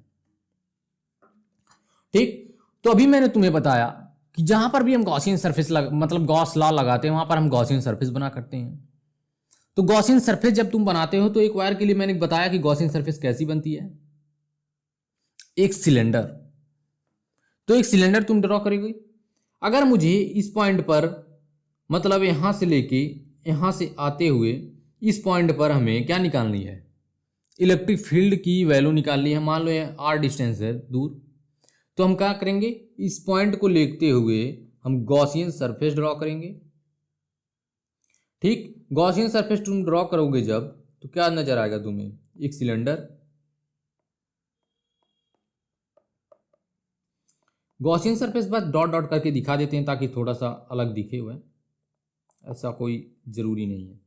ठीक, तो अभी मैंने तुम्हें बताया कि जहां पर भी हम गॉसियन सरफेस मतलब गॉस लॉ लगाते हैं वहां पर हम गॉसियन सरफेस बना करते हैं। तो गॉसियन सरफेस जब तुम बनाते हो तो एक वायर के लिए मैंने बताया कि गॉसियन सरफेस कैसी बनती है, एक सिलेंडर। तो एक सिलेंडर तुम ड्रॉ करोगे। अगर मुझे इस पॉइंट पर मतलब यहां से लेके यहां से आते हुए इस पॉइंट पर हमें क्या निकालनी है, इलेक्ट्रिक फील्ड की वैल्यू निकालनी है। मान लो ये r डिस्टेंस है दूर, तो हम क्या करेंगे, इस पॉइंट को लेते हुए हम गॉसियन सरफेस ड्रॉ करेंगे। ठीक, गॉसियन सरफेस तुम ड्रॉ करोगे जब, तो क्या नजर आएगा तुम्हें, एक सिलेंडर। गॉसियन सरफेस बस डॉट डॉट करके दिखा देते हैं ताकि थोड़ा सा अलग दिखे हुए, ऐसा कोई जरूरी नहीं है।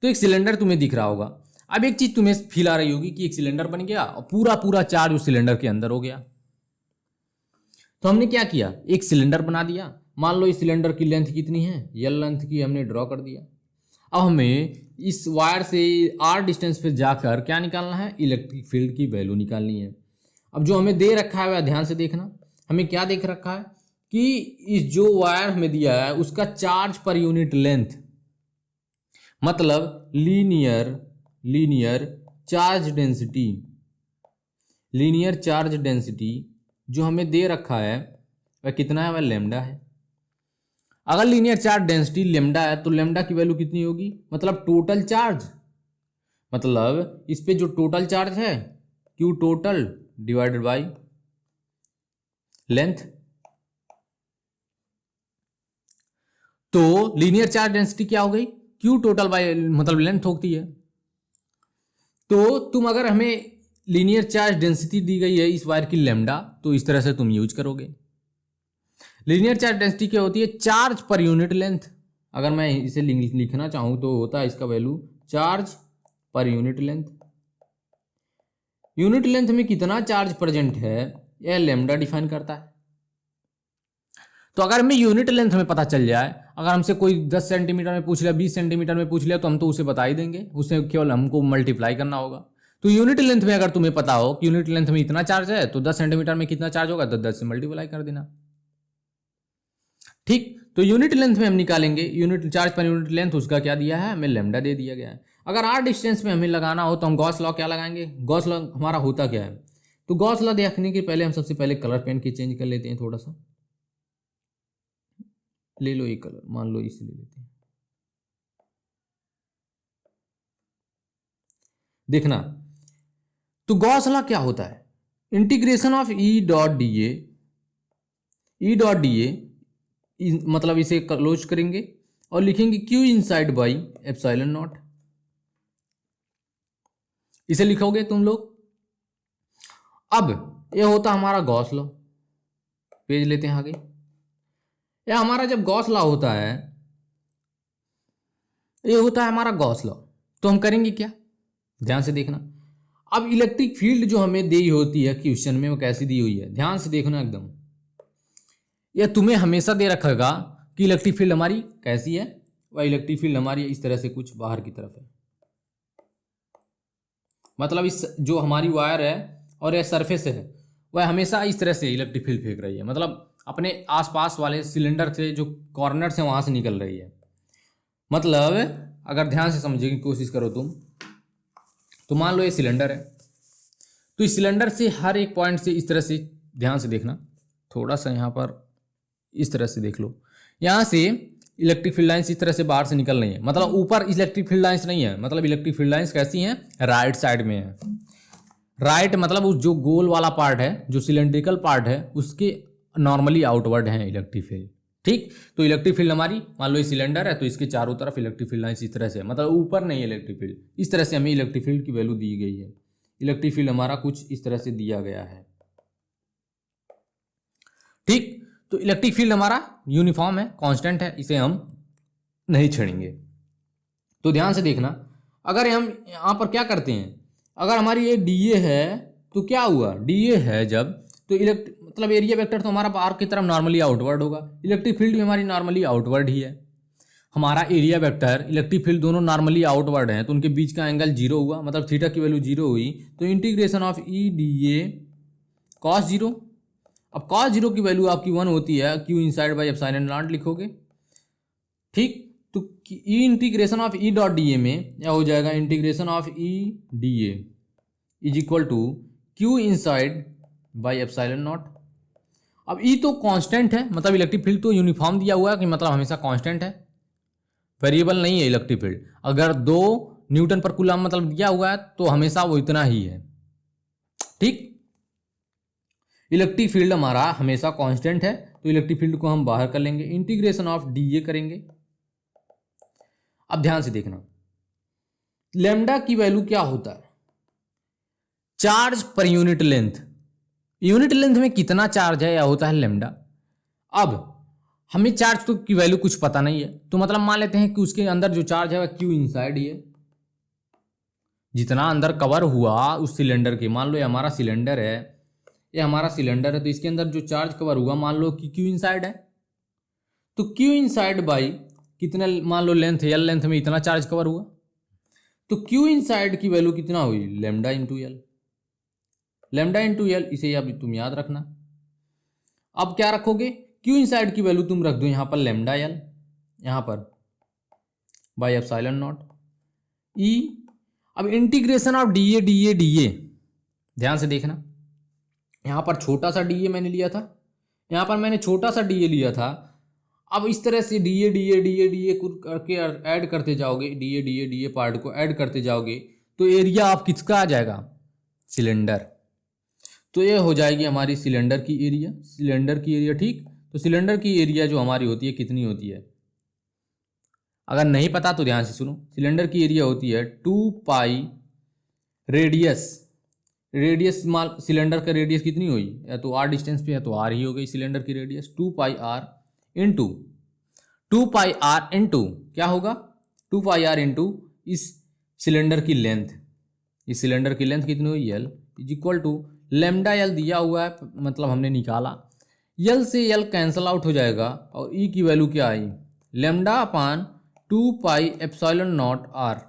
तो एक सिलेंडर तुम्हें दिख रहा होगा। अब एक चीज तुम्हें फील आ रही होगी कि एक सिलेंडर बन गया और पूरा पूरा चार्ज उस सिलेंडर के अंदर हो गया। तो हमने क्या किया, एक सिलेंडर बना दिया। मान लो इस सिलेंडर की लेंथ कितनी है, यल लेंथ की हमने ड्रॉ कर दिया। अब हमें इस वायर से आर डिस्टेंस पे जाकर क्या निकालना है, इलेक्ट्रिक फील्ड की वैल्यू निकालनी है। अब जो हमें दे रखा है वह ध्यान से देखना, हमें क्या देख रखा है कि इस जो वायर हमें दिया है उसका चार्ज पर यूनिट लेंथ, मतलब linear charge density, linear charge density जो हमें दे रखा है वह कितना है, वह लेमडा है। अगर लीनियर चार्ज डेंसिटी लेमडा है तो लेमडा की वैल्यू कितनी होगी, मतलब टोटल चार्ज, मतलब इस पे जो टोटल चार्ज है Q total divided by length. तो लीनियर चार्ज डेंसिटी क्या हो गई, क्यू टोटल बाई मतलब लेंथ होती है। तो तुम अगर हमें लीनियर चार्ज डेंसिटी दी गई है इस वायर की लेमडा, तो इस तरह से तुम यूज करोगे। लीनियर चार्ज डेंसिटी क्या होती है, चार्ज पर यूनिट लेंथ। अगर मैं इसे लिखना चाहूं तो होता है इसका value charge per unit length. Unit length में कितना चार्ज प्रेजेंट है यह लेमडा डिफाइन करता है। तो अगर हमें यूनिट लेंथ में पता चल जाए, अगर हमसे कोई 10 सेंटीमीटर में पूछ लिया, 20 सेंटीमीटर में पूछ लिया, तो हम तो उसे बता ही देंगे, उसे केवल हमको मल्टीप्लाई करना होगा। तो यूनिट लेंथ में अगर तुम्हें पता हो कि यूनिट लेंथ में इतना चार्ज है तो 10 सेंटीमीटर में कितना चार्ज होगा, तो 10 से मल्टीप्लाई कर देना। ठीक, तो यूनिट लेंथ में हम निकालेंगे unit charge per unit length, उसका क्या दिया है, हमें लेमडा दे दिया गया है। अगर आर डिस्टेंस में हमें लगाना हो तो हम गॉस लॉ क्या लगाएंगे, गॉस लॉ हमारा होता क्या है। तो गॉस लॉ देखने के पहले हम सबसे पहले कलर पेन की चेंज कर लेते हैं, थोड़ा सा ले लो एक कलर, मान लो इसे ले लेते हैं। देखना, तो गॉस लॉ क्या होता है, integration of E dot D ए, मतलब इसे क्लोज करेंगे और लिखेंगे Q inside by epsilon not, इसे लिखोगे तुम लोग। अब ये होता हमारा गॉस लॉ, पेज लेते हैं आगे। यह हमारा जब गॉस लॉ होता है, ये होता है हमारा गॉस लॉ, तो हम करेंगे क्या, ध्यान से देखना। अब इलेक्ट्रिक फील्ड जो हमें दी होती है क्वेश्चन में वो कैसी दी हुई है, ध्यान से देखना एकदम। यह तुम्हें हमेशा दे रखेगा कि इलेक्ट्रिक फील्ड हमारी कैसी है, वह इलेक्ट्रिक फील्ड हमारी इस तरह से कुछ बाहर की तरफ है, मतलब इस जो हमारी वायर है और यह सरफेस है वह हमेशा इस तरह से इलेक्ट्रिक फील्ड फेंक रही है, मतलब अपने आसपास वाले सिलेंडर से जो कॉर्नर से वहां से निकल रही है। मतलब अगर ध्यान से समझने की कोशिश करो तुम, तो मान लो ये सिलेंडर है, तो इस सिलेंडर से हर एक पॉइंट से इस तरह से, ध्यान से देखना, थोड़ा सा यहाँ पर इस तरह से देख लो, यहाँ से इलेक्ट्रिक फील्ड लाइंस इस तरह से बाहर से निकल रही है, मतलब ऊपर इलेक्ट्रिक फील्ड लाइंस नहीं है, मतलब इलेक्ट्रिक फील्ड लाइंस कैसी हैं, राइट साइड में है। राइट मतलब उस जो गोल वाला पार्ट है, जो सिलेंड्रिकल पार्ट है, उसके नॉर्मली आउटवर्ड है इलेक्ट्रिक फील्ड। ठीक, तो इलेक्ट्रिक फील्ड हमारी, मान लो ये सिलेंडर है तो इसके चारों तरफ इलेक्ट्रिक फील्ड लाइंस इस तरह से, मतलब ऊपर नहीं है इलेक्ट्रिक फील्ड, इस तरह से हमें इलेक्ट्रिक फील्ड की वैल्यू दी गई है। इलेक्ट्रिक फील्ड हमारा कुछ इस तरह से दिया गया है। ठीक, तो इलेक्ट्रिक फील्ड हमारा यूनिफॉर्म है, कांस्टेंट है, इसे हम नहीं छेड़ेंगे। तो ध्यान से देखना, अगर हम यहां पर क्या करते हैं, अगर हमारी ये डीए है तो क्या हुआ, डीए है जब, तो मतलब एरिया वेक्टर तो हमारा बाहर की तरफ नॉर्मली आउटवर्ड होगा, इलेक्ट्रिक फील्ड भी हमारी नॉर्मली आउटवर्ड ही है। हमारा एरिया वेक्टर इलेक्ट्रिक फील्ड दोनों नॉर्मली आउटवर्ड हैं, तो उनके बीच का एंगल जीरो हुआ, मतलब थीटा की वैल्यू जीरो हुई, तो integration of E D A cos zero. अब कॉस जीरो की वैल्यू आपकी 1 होती है, Q inside by epsilon naught लिखोगे। ठीक, तो E integration of E dot D A में यह हो जाएगा integration of E D A is equal to Q inside by epsilon naught. अब ई तो कांस्टेंट है, मतलब इलेक्ट्रिक फील्ड तो यूनिफॉर्म दिया हुआ है कि मतलब हमेशा कांस्टेंट है, वेरिएबल नहीं है इलेक्ट्रिक फील्ड। अगर 2 न्यूटन पर कूलम मतलब दिया हुआ है तो हमेशा वो इतना ही है। ठीक, इलेक्ट्रिक फील्ड हमारा हमेशा कांस्टेंट है, तो इलेक्ट्रिक फील्ड को हम बाहर कर लेंगे, इंटीग्रेशन ऑफ डी ए करेंगे। अब ध्यान से देखना, लैम्डा की वैल्यू क्या होता है, charge per unit length. Unit length में कितना चार्ज है या होता है लैम्डा। अब हमें चार्ज तो की वैल्यू कुछ पता नहीं है, तो मतलब मान लेते हैं कि उसके अंदर जो चार्ज है वह क्यू इनसाइड ही है। जितना अंदर कवर हुआ उस सिलेंडर के, मान लो ये हमारा सिलेंडर है, ये हमारा सिलेंडर है, तो इसके अंदर जो चार्ज कवर हुआ मान लो कि क्यू इनसाइड है, तो क्यू इनसाइड बाई कितने, मान लो लेंथ एल लेंथ में इतना चार्ज कवर हुआ, तो क्यू इनसाइड की वैल्यू कितना हुई, lambda into L. Lambda into L, इसे अब तुम याद रखना। अब क्या रखोगे, क्यू इनसाइड की वैल्यू तुम रख दो यहाँ पर लैम्डा एल, यहाँ पर बाई एप्सिलॉन नॉट ई। अब इंटीग्रेशन ऑफ डी ए, ध्यान से देखना, यहाँ पर छोटा सा डी ए मैंने लिया था, यहाँ पर मैंने छोटा सा डी ए लिया था। अब इस तरह से डी ए करके ऐड करते जाओगे, डी ए पार्ट को ऐड करते जाओगे, तो एरिया आप किसका आ जाएगा, सिलेंडर। तो ये हो जाएगी हमारी सिलेंडर की एरिया, ठीक। तो सिलेंडर की एरिया जो हमारी होती है कितनी होती है, अगर नहीं पता तो ध्यान से सुनो, सिलेंडर की एरिया होती है 2 पाई रेडियस मान सिलेंडर का रेडियस कितनी हुई, या तो आर डिस्टेंस पे है तो आर ही हो गई सिलेंडर की रेडियस, 2 पाई आर इंटू क्या होगा, 2 पाई आर इंटू इस सिलेंडर की लेंथ, इस सिलेंडर की लेंथ कितनी हुई L, is equal to lambda L दिया हुआ है, मतलब हमने निकाला, एल से एल कैंसल आउट हो जाएगा और ई की वैल्यू क्या आई, lambda upon 2 pi epsilon naught R.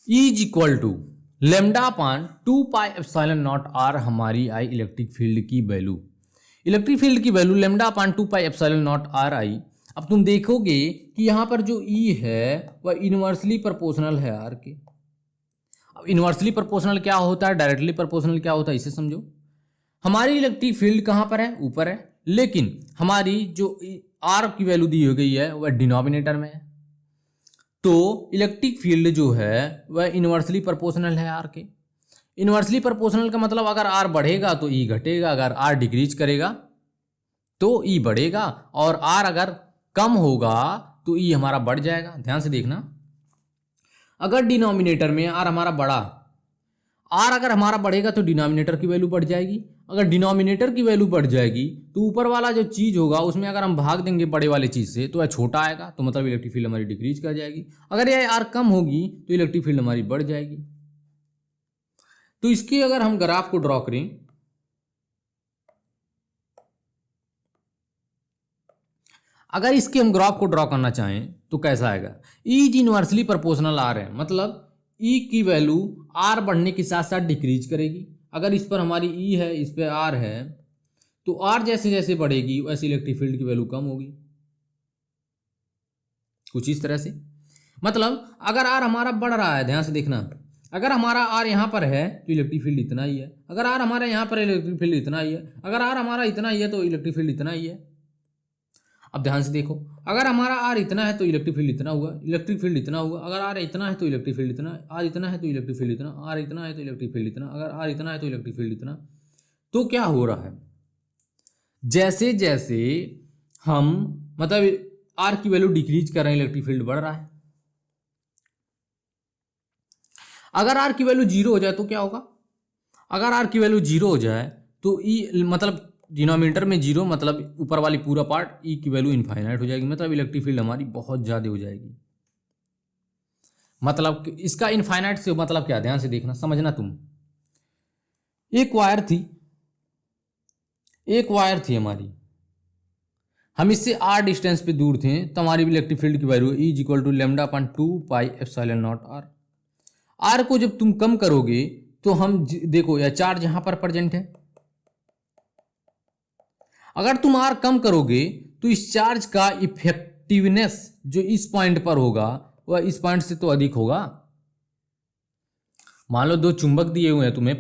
Is equal to lambda upon 2 pi epsilon naught R हमारी आई इलेक्ट्रिक फील्ड की वैल्यू। इलेक्ट्रिक फील्ड की value lambda upon 2 pi epsilon naught R आई। अब तुम देखोगे कि यहाँ पर जो ई है वह इनवर्सली प्रोपोर्शनल है आर के। अब इनवर्सली प्रोपोर्शनल क्या होता है, डायरेक्टली प्रोपोर्शनल क्या होता है, इसे समझो। हमारी इलेक्ट्रिक फील्ड कहाँ पर है, ऊपर है, लेकिन हमारी जो आर की वैल्यू दी हो गई है वह डिनोमिनेटर में है, तो इलेक्ट्रिक फील्ड जो है वह इनवर्सली प्रोपोर्शनल है आर के। इनवर्सली प्रोपोर्शनल का मतलब अगर आर बढ़ेगा तो ई घटेगा, अगर आर डिक्रीज करेगा तो ई बढ़ेगा, और आर अगर कम होगा तो ई हमारा बढ़ जाएगा। ध्यान से देखना, अगर डिनोमिनेटर में आर हमारा बढ़ा, आर अगर हमारा बढ़ेगा तो डिनोमिनेटर की वैल्यू बढ़ जाएगी, अगर डिनोमिनेटर की वैल्यू बढ़ जाएगी तो ऊपर वाला जो चीज़ होगा उसमें अगर हम भाग देंगे बड़े वाले चीज़ से तो वह छोटा आएगा, तो मतलब इलेक्ट्रिक फील्ड हमारी डिक्रीज कर जाएगी। अगर यह आर कम होगी तो इलेक्ट्रिक फील्ड हमारी बढ़ जाएगी। तो इसके अगर हम ग्राफ को ड्रॉ करें, अगर इसके हम ग्राफ को ड्रॉ करना चाहें तो कैसा आएगा, E is inversely proportional R है, मतलब ई की वैल्यू आर बढ़ने के साथ साथ डिक्रीज करेगी। अगर इस पर हमारी ई है, इस पर आर है, तो आर जैसे जैसे बढ़ेगी वैसे इलेक्ट्रिक फील्ड की वैल्यू कम होगी, कुछ इस तरह से। मतलब अगर आर हमारा बढ़ रहा है, ध्यान से देखना, अगर हमारा आर यहाँ पर है तो इलेक्ट्रिक फील्ड इतना ही है, अगर आर हमारे यहाँ पर इलेक्ट्रिक फील्ड इतना ही है, अगर आर हमारा इतना ही है तो इलेक्ट्रिक फील्ड इतना ही है। अब ध्यान से देखो, अगर हमारा आर इतना है तो इलेक्ट्रिक फील्ड इतना हुआ, इलेक्ट्रिक फील्ड इतना हुआ, अगर आर इतना है तो इलेक्ट्रिक फील्ड इतना, आर इतना है तो इलेक्ट्रिक फील्ड इतना, आर इतना है तो इलेक्ट्रिक फील्ड इतना, अगर आर इतना है तो इलेक्ट्रिक फील्ड इतना। तो क्या हो रहा है, जैसे जैसे हम मतलब आर की वैल्यू डिक्रीज कर रहे हैं इलेक्ट्रिक फील्ड बढ़ रहा है। अगर आर की वैल्यू 0 हो जाए तो क्या होगा, अगर आर की वैल्यू 0 हो जाए तो ई मतलब डिनोमिनेटर में 0 मतलब ऊपर वाली पूरा पार्ट, ई की वैल्यू इनफाइनाइट हो जाएगी, मतलब इलेक्ट्रिक फील्ड हमारी बहुत ज़्यादा हो जाएगी। मतलब इसका इनफाइनाइट से मतलब क्या, ध्यान से देखना, समझना तुम। एक वायर थी हमारी, हम इससे आर डिस्टेंस पे दूर थे, तो हमारी इलेक्ट्रिक फील्ड की value E is equal to lambda upon 2 pi epsilon naught R. R को जब तुम कम करोगे तो हम देखो यह चार्ज यहां पर प्रेजेंट है, अगर तुम आर कम करोगे तो इस चार्ज का इफेक्टिवनेस जो इस पॉइंट पर होगा वह इस पॉइंट से तो अधिक होगा। मान लो 2 चुंबक दिए हुए हैं तुम्हें,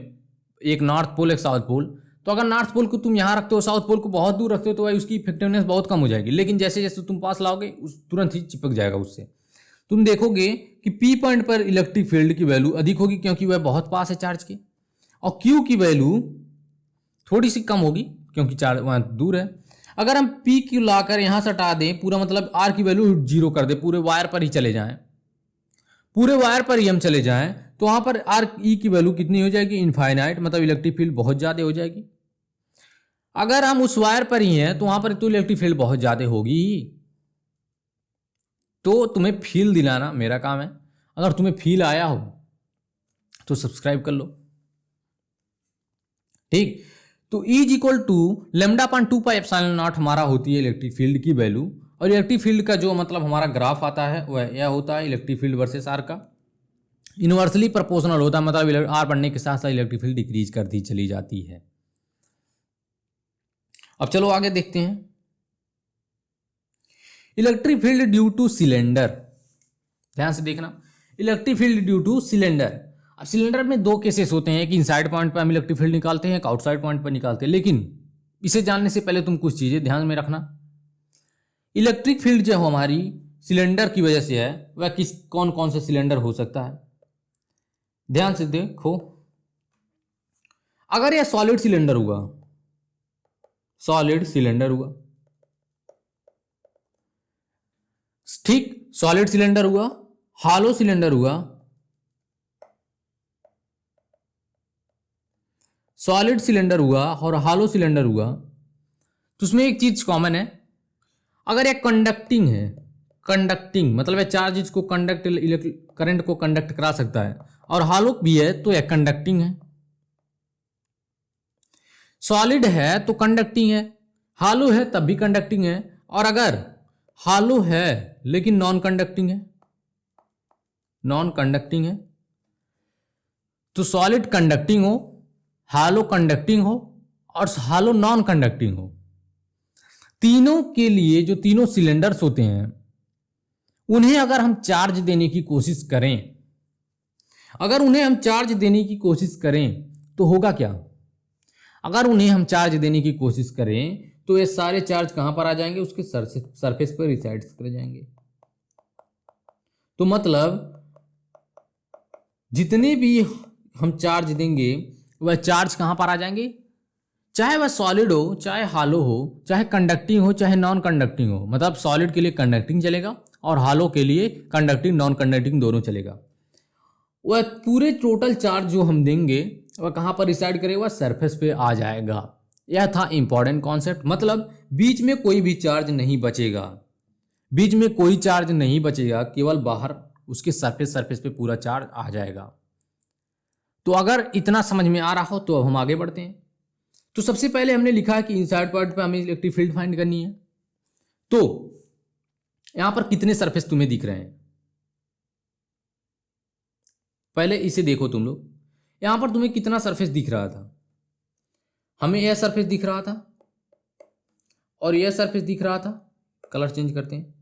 एक नॉर्थ पोल एक साउथ पोल, तो अगर नॉर्थ पोल को तुम यहां रखते हो, साउथ पोल को बहुत दूर रखते हो, तो वह उसकी इफेक्टिवनेस बहुत कम हो जाएगी, लेकिन जैसे जैसे तुम पास लाओगे उस तुरंत ही चिपक जाएगा उससे। तुम देखोगे कि पी पॉइंट पर इलेक्ट्रिक फील्ड की वैल्यू अधिक होगी क्योंकि वह बहुत पास है चार्ज के, और क्यू की वैल्यू थोड़ी सी कम होगी क्योंकि चार्ज वहाँ दूर है। अगर हम पी क्यू लाकर यहां से हटा दें पूरा, मतलब आर की वैल्यू 0 कर दे, पूरे वायर पर ही चले जाएं, पूरे वायर पर ही हम चले जाएं, तो वहां पर आर ई की वैल्यू कितनी हो जाएगी? इनफाइनाइट, मतलब इलेक्ट्रिक फील्ड बहुत ज्यादा हो जाएगी। अगर हम उस वायर पर ही हैं तो वहां पर तो इलेक्ट्रिक फील्ड बहुत ज्यादा होगी। तो तुम्हें फील दिलाना मेरा काम है। अगर तुम्हें फील आया हो तो सब्सक्राइब कर लो, ठीक। तो E इज इक्वल टू λ/2πε0 हमारा होती है इलेक्ट्रिक फील्ड की वैल्यू, और इलेक्ट्रिक फील्ड का जो मतलब हमारा ग्राफ आता है वह यह होता है इलेक्ट्रिक फील्ड वर्सेस आर का, इनवर्सली प्रोपोर्शनल होता है, मतलब आर बढ़ने के साथ साथ इलेक्ट्रिक फील्ड डिक्रीज करती चली जाती है। अब चलो आगे देखते हैं। Electric field due two cylinder, ध्यान से देखना, electric field due two cylinder. अब सिलेंडर में दो केसेस होते हैं, एक इनसाइड पॉइंट पर हम इलेक्ट्रिक फील्ड निकालते हैं, एक आउटसाइड पॉइंट पर निकालते हैं। लेकिन इसे जानने से पहले तुम कुछ चीजें ध्यान में रखना। इलेक्ट्रिक फील्ड जो हमारी सिलेंडर की वजह से है वह कौन कौन से सिलेंडर हो सकता है? ध्यान से देखो, अगर यह सॉलिड सिलेंडर हुआ, सॉलिड सिलेंडर हुआ, ठीक, सॉलिड सिलेंडर हुआ, हॉलो सिलेंडर हुआ, सॉलिड सिलेंडर हुआ और हॉलो सिलेंडर हुआ, तो उसमें एक चीज कॉमन है, अगर यह कंडक्टिंग है, कंडक्टिंग मतलब यह चार्ज को कंडक्ट, करंट को कंडक्ट करा सकता है, और हॉलो भी है तो यह कंडक्टिंग है। सॉलिड है तो कंडक्टिंग है, हॉलो है तब भी कंडक्टिंग है, और अगर हॉलो है लेकिन नॉन कंडक्टिंग है, नॉन कंडक्टिंग है, तो सॉलिड कंडक्टिंग हो, हॉलो कंडक्टिंग हो और हॉलो नॉन कंडक्टिंग हो, तीनों के लिए जो तीनों सिलेंडर्स होते हैं उन्हें अगर हम चार्ज देने की कोशिश करें, अगर उन्हें हम चार्ज देने की कोशिश करें तो होगा क्या? अगर उन्हें हम चार्ज देने की कोशिश करें तो ये सारे चार्ज कहां पर आ जाएंगे? उसके सरफेस पर रिसाइड कर जाएंगे। तो मतलब जितने भी हम चार्ज देंगे वह चार्ज कहां पर आ जाएंगे? चाहे वह सॉलिड हो, चाहे हॉलो हो, चाहे कंडक्टिंग हो, चाहे नॉन कंडक्टिंग हो, मतलब सॉलिड के लिए कंडक्टिंग चलेगा और हॉलो के लिए कंडक्टिंग नॉन कंडक्टिंग दोनों चलेगा। वह पूरे टोटल चार्ज जो हम देंगे वह कहां पर रिसाइड करेगा? वह सरफेस पे आ जाएगा। यह था इंपॉर्टेंट कॉन्सेप्ट, मतलब बीच में कोई भी चार्ज नहीं बचेगा, बीच में कोई चार्ज नहीं बचेगा, केवल बाहर उसके सरफेस पे पूरा चार्ज आ जाएगा। तो अगर इतना समझ में आ रहा हो तो अब हम आगे बढ़ते हैं। तो सबसे पहले हमने लिखा है कि इनसाइड पॉइंट पे हमें इलेक्ट्रिक फील्ड फाइंड करनी है। तो यहां पर कितने सरफेस तुम्हें दिख रहे हैं? पहले इसे देखो तुम लोग, यहां पर तुम्हें कितना सरफेस दिख रहा था? हमें यह सरफेस दिख रहा था और यह सरफेस दिख रहा था, कलर चेंज करते हैं।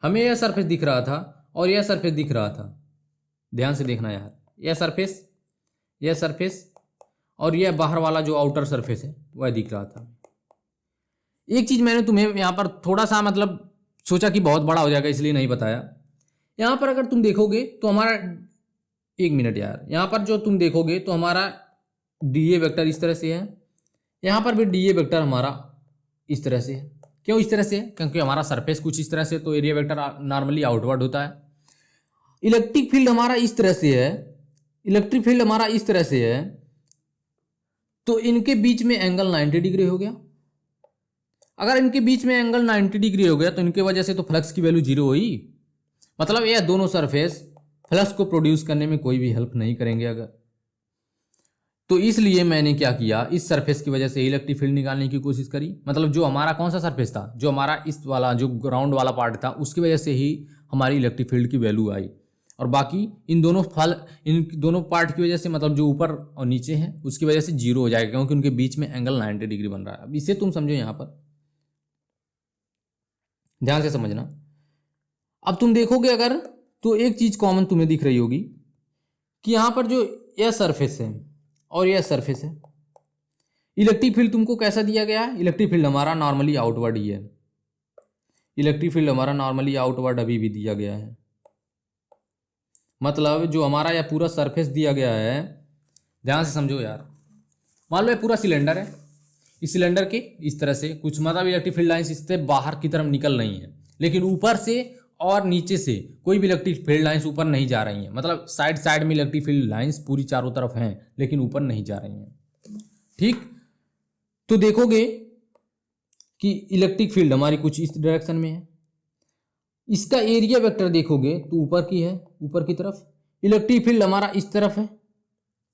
हमें यह सरफेस दिख रहा था और यह सरफेस दिख रहा था, ध्यान से देखना यार, यह सरफेस और यह बाहर वाला जो आउटर सरफेस है वह दिख रहा था। एक चीज मैंने तुम्हें यहां पर थोड़ा सा मतलब सोचा कि बहुत बड़ा हो जाएगा इसलिए नहीं बताया। यहां पर अगर तुम देखोगे तो हमारा, एक मिनट यार, यहां पर जो तुम देखोगे तो हमारा डीए वेक्टर इस तरह से है, यहां पर भी डीए वेक्टर हमारा इस तरह से है। क्यों इस तरह से है? क्योंकि हमारा सरफेस कुछ इस तरह से, तो एरिया वेक्टर नॉर्मली आउटवर्ड होता है। इलेक्ट्रिक फील्ड हमारा इस तरह से है, इलेक्ट्रिक फील्ड हमारा इस तरह से है, तो इनके बीच में एंगल 90 डिग्री हो गया। अगर इनके बीच में एंगल 90 डिग्री हो गया तो इनके वजह से तो फ्लक्स की वैल्यू 0 हुई, मतलब यह दोनों सरफेस फ्लक्स को प्रोड्यूस करने में कोई भी हेल्प नहीं करेंगे। अगर तो इसलिए मैंने क्या किया, इस सरफेस की वजह से इलेक्ट्रिक फील्ड निकालने की कोशिश करी, मतलब जो हमारा कौन सा सरफेस था, जो हमारा इस वाला जो ग्राउंड वाला पार्ट था उसकी वजह से ही हमारी इलेक्ट्रिक फील्ड की वैल्यू आई, और बाकी इन दोनों पार्ट की वजह से, मतलब जो ऊपर और नीचे हैं उसकी वजह से 0 हो जाएगा, क्योंकि उनके बीच में एंगल 90 डिग्री बन रहा है। अब इसे तुम समझो, यहां पर ध्यान से समझना। अब तुम देखोगे अगर, तो एक चीज कॉमन तुम्हें दिख रही होगी कि यहां पर जो यह सरफेस है और यह सरफेस है, इलेक्ट्रिक फील्ड तुमको कैसा दिया गया है? इलेक्ट्रिक फील्ड हमारा नॉर्मली आउटवर्ड ही है, इलेक्ट्रिक फील्ड हमारा नॉर्मली आउटवर्ड अभी भी दिया गया है। मतलब जो हमारा यह पूरा सरफेस दिया गया है, ध्यान से समझो यार, मान लो ये पूरा सिलेंडर है, इस सिलेंडर के इस तरह से कुछ मतलब इलेक्ट्रिक फील्ड लाइंस इससे बाहर की तरफ निकल रही हैं, लेकिन ऊपर से और नीचे से कोई भी इलेक्ट्रिक फील्ड लाइंस ऊपर नहीं जा रही हैं। मतलब साइड साइड में इलेक्ट्रिक फील्ड लाइंस पूरी चारों तरफ हैं, लेकिन ऊपर नहीं जा रही हैं। ठीक, तो देखोगे कि इलेक्ट्रिक फील्ड हमारी कुछ इस डायरेक्शन में है, इसका एरिया वेक्टर देखोगे तो ऊपर की है, ऊपर की तरफ। इलेक्ट्रिक फील्ड हमारा इस तरफ है।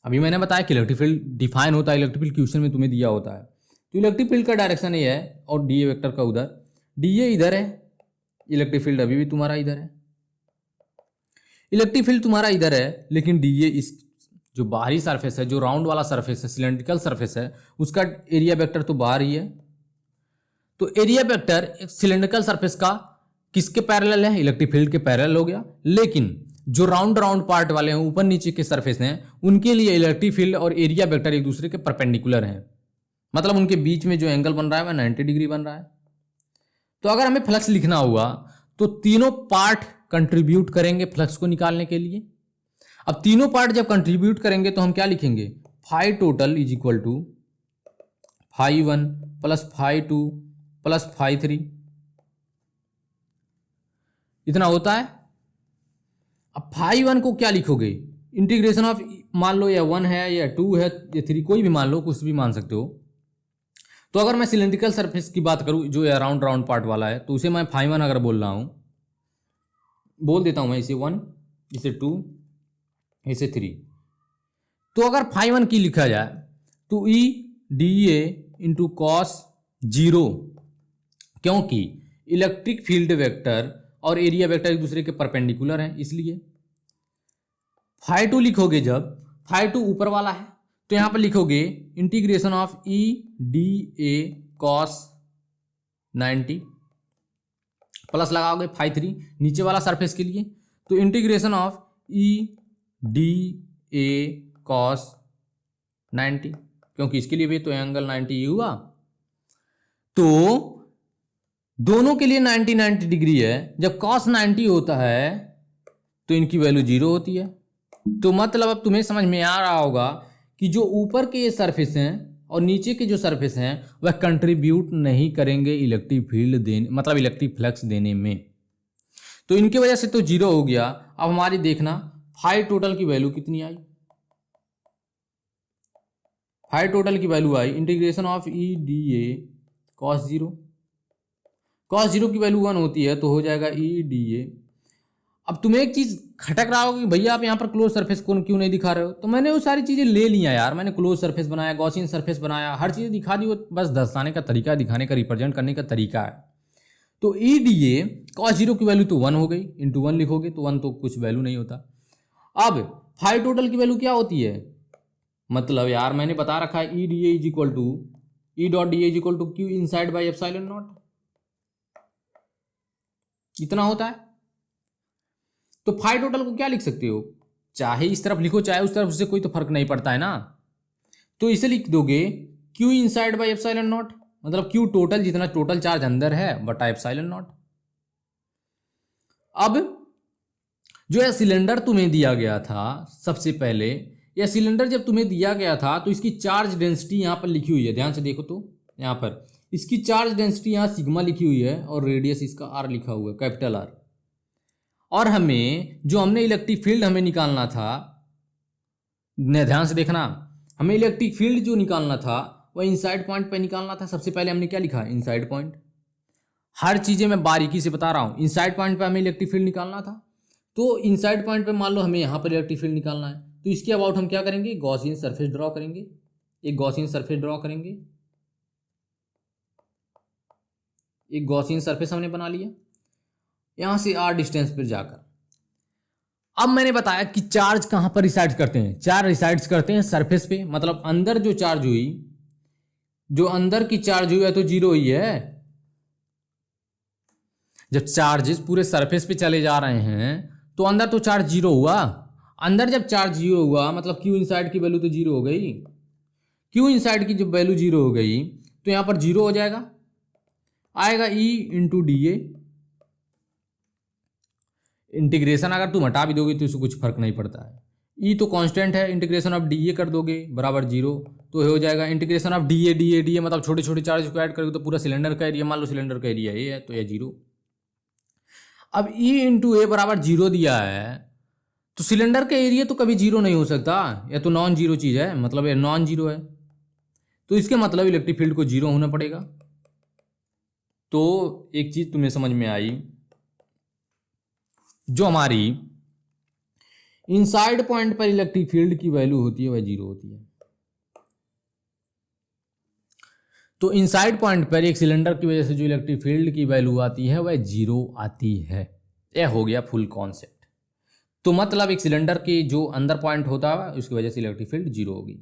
अभी मैंने बताया कि इलेक्ट्रिक फील्ड डिफाइन होता है, इलेक्ट्रिक फील्ड क्वेश्चन में तुम्हें दिया होता है। तो इलेक्ट्रिक फील्ड का डायरेक्शन ये है और डी ए वेक्टर का उधर, डी ए इधर है, इलेक्ट्रिक फील्ड अभी भी तुम्हारा इधर है। इलेक्ट्रिक फील्ड तुम्हारा इधर है, लेकिन डी ए इस जो बाहरी सरफेस है, जो राउंड वाला सरफेस है, सिलेंड्रिकल सरफेस है, उसका एरिया वेक्टर तो बाहर ही है। तो एरिया वेक्टर सिलेंड्रिकल सरफेस का किसके पैरेलल है? इलेक्ट्रिक फील्ड के पैरेलल हो गया। लेकिन जो राउंड राउंड पार्ट वाले हैं, ऊपर नीचे के सरफेस हैं, उनके लिए इलेक्ट्रिक फील्ड और एरिया वेक्टर एक दूसरे के परपेंडिकुलर हैं। मतलब उनके बीच में जो एंगल बन रहा है वह 90 डिग्री बन रहा है। तो अगर हमें फ्लक्स लिखना हुआ तो तीनों पार्ट कंट्रीब्यूट करेंगे फ्लक्स को निकालने के लिए। अब तीनों पार्ट जब कंट्रीब्यूट करेंगे तो हम क्या लिखेंगे? Phi total is equal to phi 1 plus phi 2 plus phi 3, इतना होता है। अब फाई 1 को क्या लिखोगे? इंटीग्रेशन ऑफ, मान लो या 1 है या 2 है या 3, कोई भी मान लो, कुछ भी मान सकते हो। तो अगर मैं सिलेंड्रिकल सरफेस की बात करूं जो राउंड राउंड पार्ट वाला है, तो उसे मैं फाई 1 अगर बोल रहा हूं, बोल देता हूं मैं इसे 1, इसे 2, इसे 3। तो अगर फाई 1 की लिखा जाए तो ई डी ए इंटू कॉस 0, क्योंकि इलेक्ट्रिक फील्ड वेक्टर और एरिया वेक्टर एक दूसरे के परपेंडिकुलर हैं, इसलिए। फाई 2 लिखोगे जब, फाई 2 ऊपर वाला है, तो यहां पर लिखोगे integration of E D A cos 90 plus लगाओगे फाई 3 नीचे वाला सरफेस के लिए, तो integration of E D A cos 90, क्योंकि इसके लिए भी तो एंगल 90 हुआ। तो दोनों के लिए 90 डिग्री है। जब कॉस 90 होता है तो इनकी वैल्यू 0 होती है। तो मतलब अब तुम्हें समझ में आ रहा होगा कि जो ऊपर के ये सरफेस हैं और नीचे के जो सरफेस हैं वह कंट्रीब्यूट नहीं करेंगे इलेक्ट्रिक फील्ड देने, मतलब इलेक्ट्रिक फ्लक्स देने में। तो इनकी वजह से तो 0 हो गया। अब हमारी देखना फाई टोटल की वैल्यू कितनी आई। फाई टोटल की value I integration of E D A cos 0। Cos 0 की वैल्यू 1 होती है, तो हो जाएगा ई डी ए। अब तुम्हें एक चीज खटक रहा होगा कि भैया आप यहाँ पर क्लोज सरफेस को क्यों नहीं दिखा रहे हो? तो मैंने वो सारी चीजें ले लिया यार, मैंने क्लोज सरफेस बनाया, गॉसियन सरफेस बनाया, हर चीज दिखा दी। वो बस दर्शाने का तरीका, दिखाने का, रिप्रेजेंट करने का तरीका है। तो ई डी ए कॉस 0 की वैल्यू तो 1 हो गई, इंटू 1 लिखोगे तो 1 तो कुछ वैल्यू नहीं होता। अब फाई टोटल की वैल्यू क्या होती है? मतलब यार मैंने बता रखा है E D A is equal to E dot D A is equal to Q inside by epsilon naught, इतना होता है। तो फाई टोटल को क्या लिख सकते हो? चाहे इस तरफ लिखो चाहे उस तरफ, उससे कोई तो फर्क नहीं पड़ता है ना। तो इसे लिख दोगे Q inside by epsilon naught, मतलब क्यू टोटल, जितना टोटल चार्ज अंदर है बटा एप्सिलॉन नॉट। अब जो यह सिलेंडर तुम्हें दिया गया था, सबसे पहले यह सिलेंडर जब तुम्हें दिया गया था तो इसकी चार्ज डेंसिटी यहां पर लिखी हुई है, ध्यान से देखो तो यहां पर इसकी चार्ज डेंसिटी यहां सिग्मा लिखी हुई है और रेडियस इसका आर लिखा हुआ है, कैपिटल आर। और हमें जो हमने इलेक्ट्रिक फील्ड हमें निकालना था, ध्यान से देखना, हमें इलेक्ट्रिक फील्ड जो निकालना था वह इनसाइड पॉइंट पे निकालना था। सबसे पहले हमने क्या लिखा? Inside point. हर चीजें मैं बारीकी से बता रहा हूं। इनसाइड पॉइंट पे हमें इलेक्ट्रिक फील्ड निकालना था, तो इनसाइड पॉइंट पे मान लो हमें यहां पर इलेक्ट्रिक फील्ड निकालना है, तो इसके अबाउट हम क्या करेंगे? गॉसियन सरफेस ड्रॉ करेंगे। एक गॉसियन सरफेस ड्रॉ करेंगे, एक गॉसियन सरफेस हमने बना लिया यहां से आर डिस्टेंस पर जाकर। अब मैंने बताया कि चार्ज कहां पर रिसाइड करते हैं? चार्ज रिसाइड्स करते हैं सरफेस पे, मतलब अंदर जो चार्ज हुई, जो अंदर की चार्ज हुई है तो 0 ही है। जब चार्जेस पूरे सरफेस पे चले जा रहे हैं तो अंदर तो चार्ज 0 हुआ। अंदर जब चार्ज 0 हुआ मतलब क्यू इनसाइड की वैल्यू तो 0 हो गई। क्यू इनसाइड की जब वैल्यू 0 हो गई तो यहां पर 0 हो जाएगा, आएगा E into D A. Integration अगर तुम हटा भी दोगे तो इससे कुछ फर्क नहीं पड़ता है, ई तो कांस्टेंट है, इंटीग्रेशन ऑफ डी ए कर दोगे बराबर 0, तो हो जाएगा इंटीग्रेशन ऑफ डी ए मतलब छोटे छोटे चार्ज को ऐड करोगे तो पूरा सिलेंडर का एरिया, मान लो सिलेंडर का एरिया ए है तो ये 0। अब E इंटू ए बराबर 0 दिया है तो सिलेंडर का एरिया तो कभी 0 नहीं हो सकता, या तो नॉन जीरो चीज़ है, मतलब ये नॉन जीरो है, तो इसके मतलब इलेक्ट्रिक फील्ड को 0 होना पड़ेगा। तो एक चीज़ तुम्हें समझ में आई, जो हमारी इनसाइड पॉइंट पर इलेक्ट्रिक फील्ड की वैल्यू होती है वह 0 होती है। तो इनसाइड पॉइंट पर एक सिलेंडर की वजह से जो इलेक्ट्रिक फील्ड की वैल्यू आती है वह 0 आती है। यह हो गया फुल कॉन्सेप्ट। तो मतलब एक सिलेंडर के जो अंदर पॉइंट होता है उसकी वजह से इलेक्ट्रिक फील्ड 0 होगी।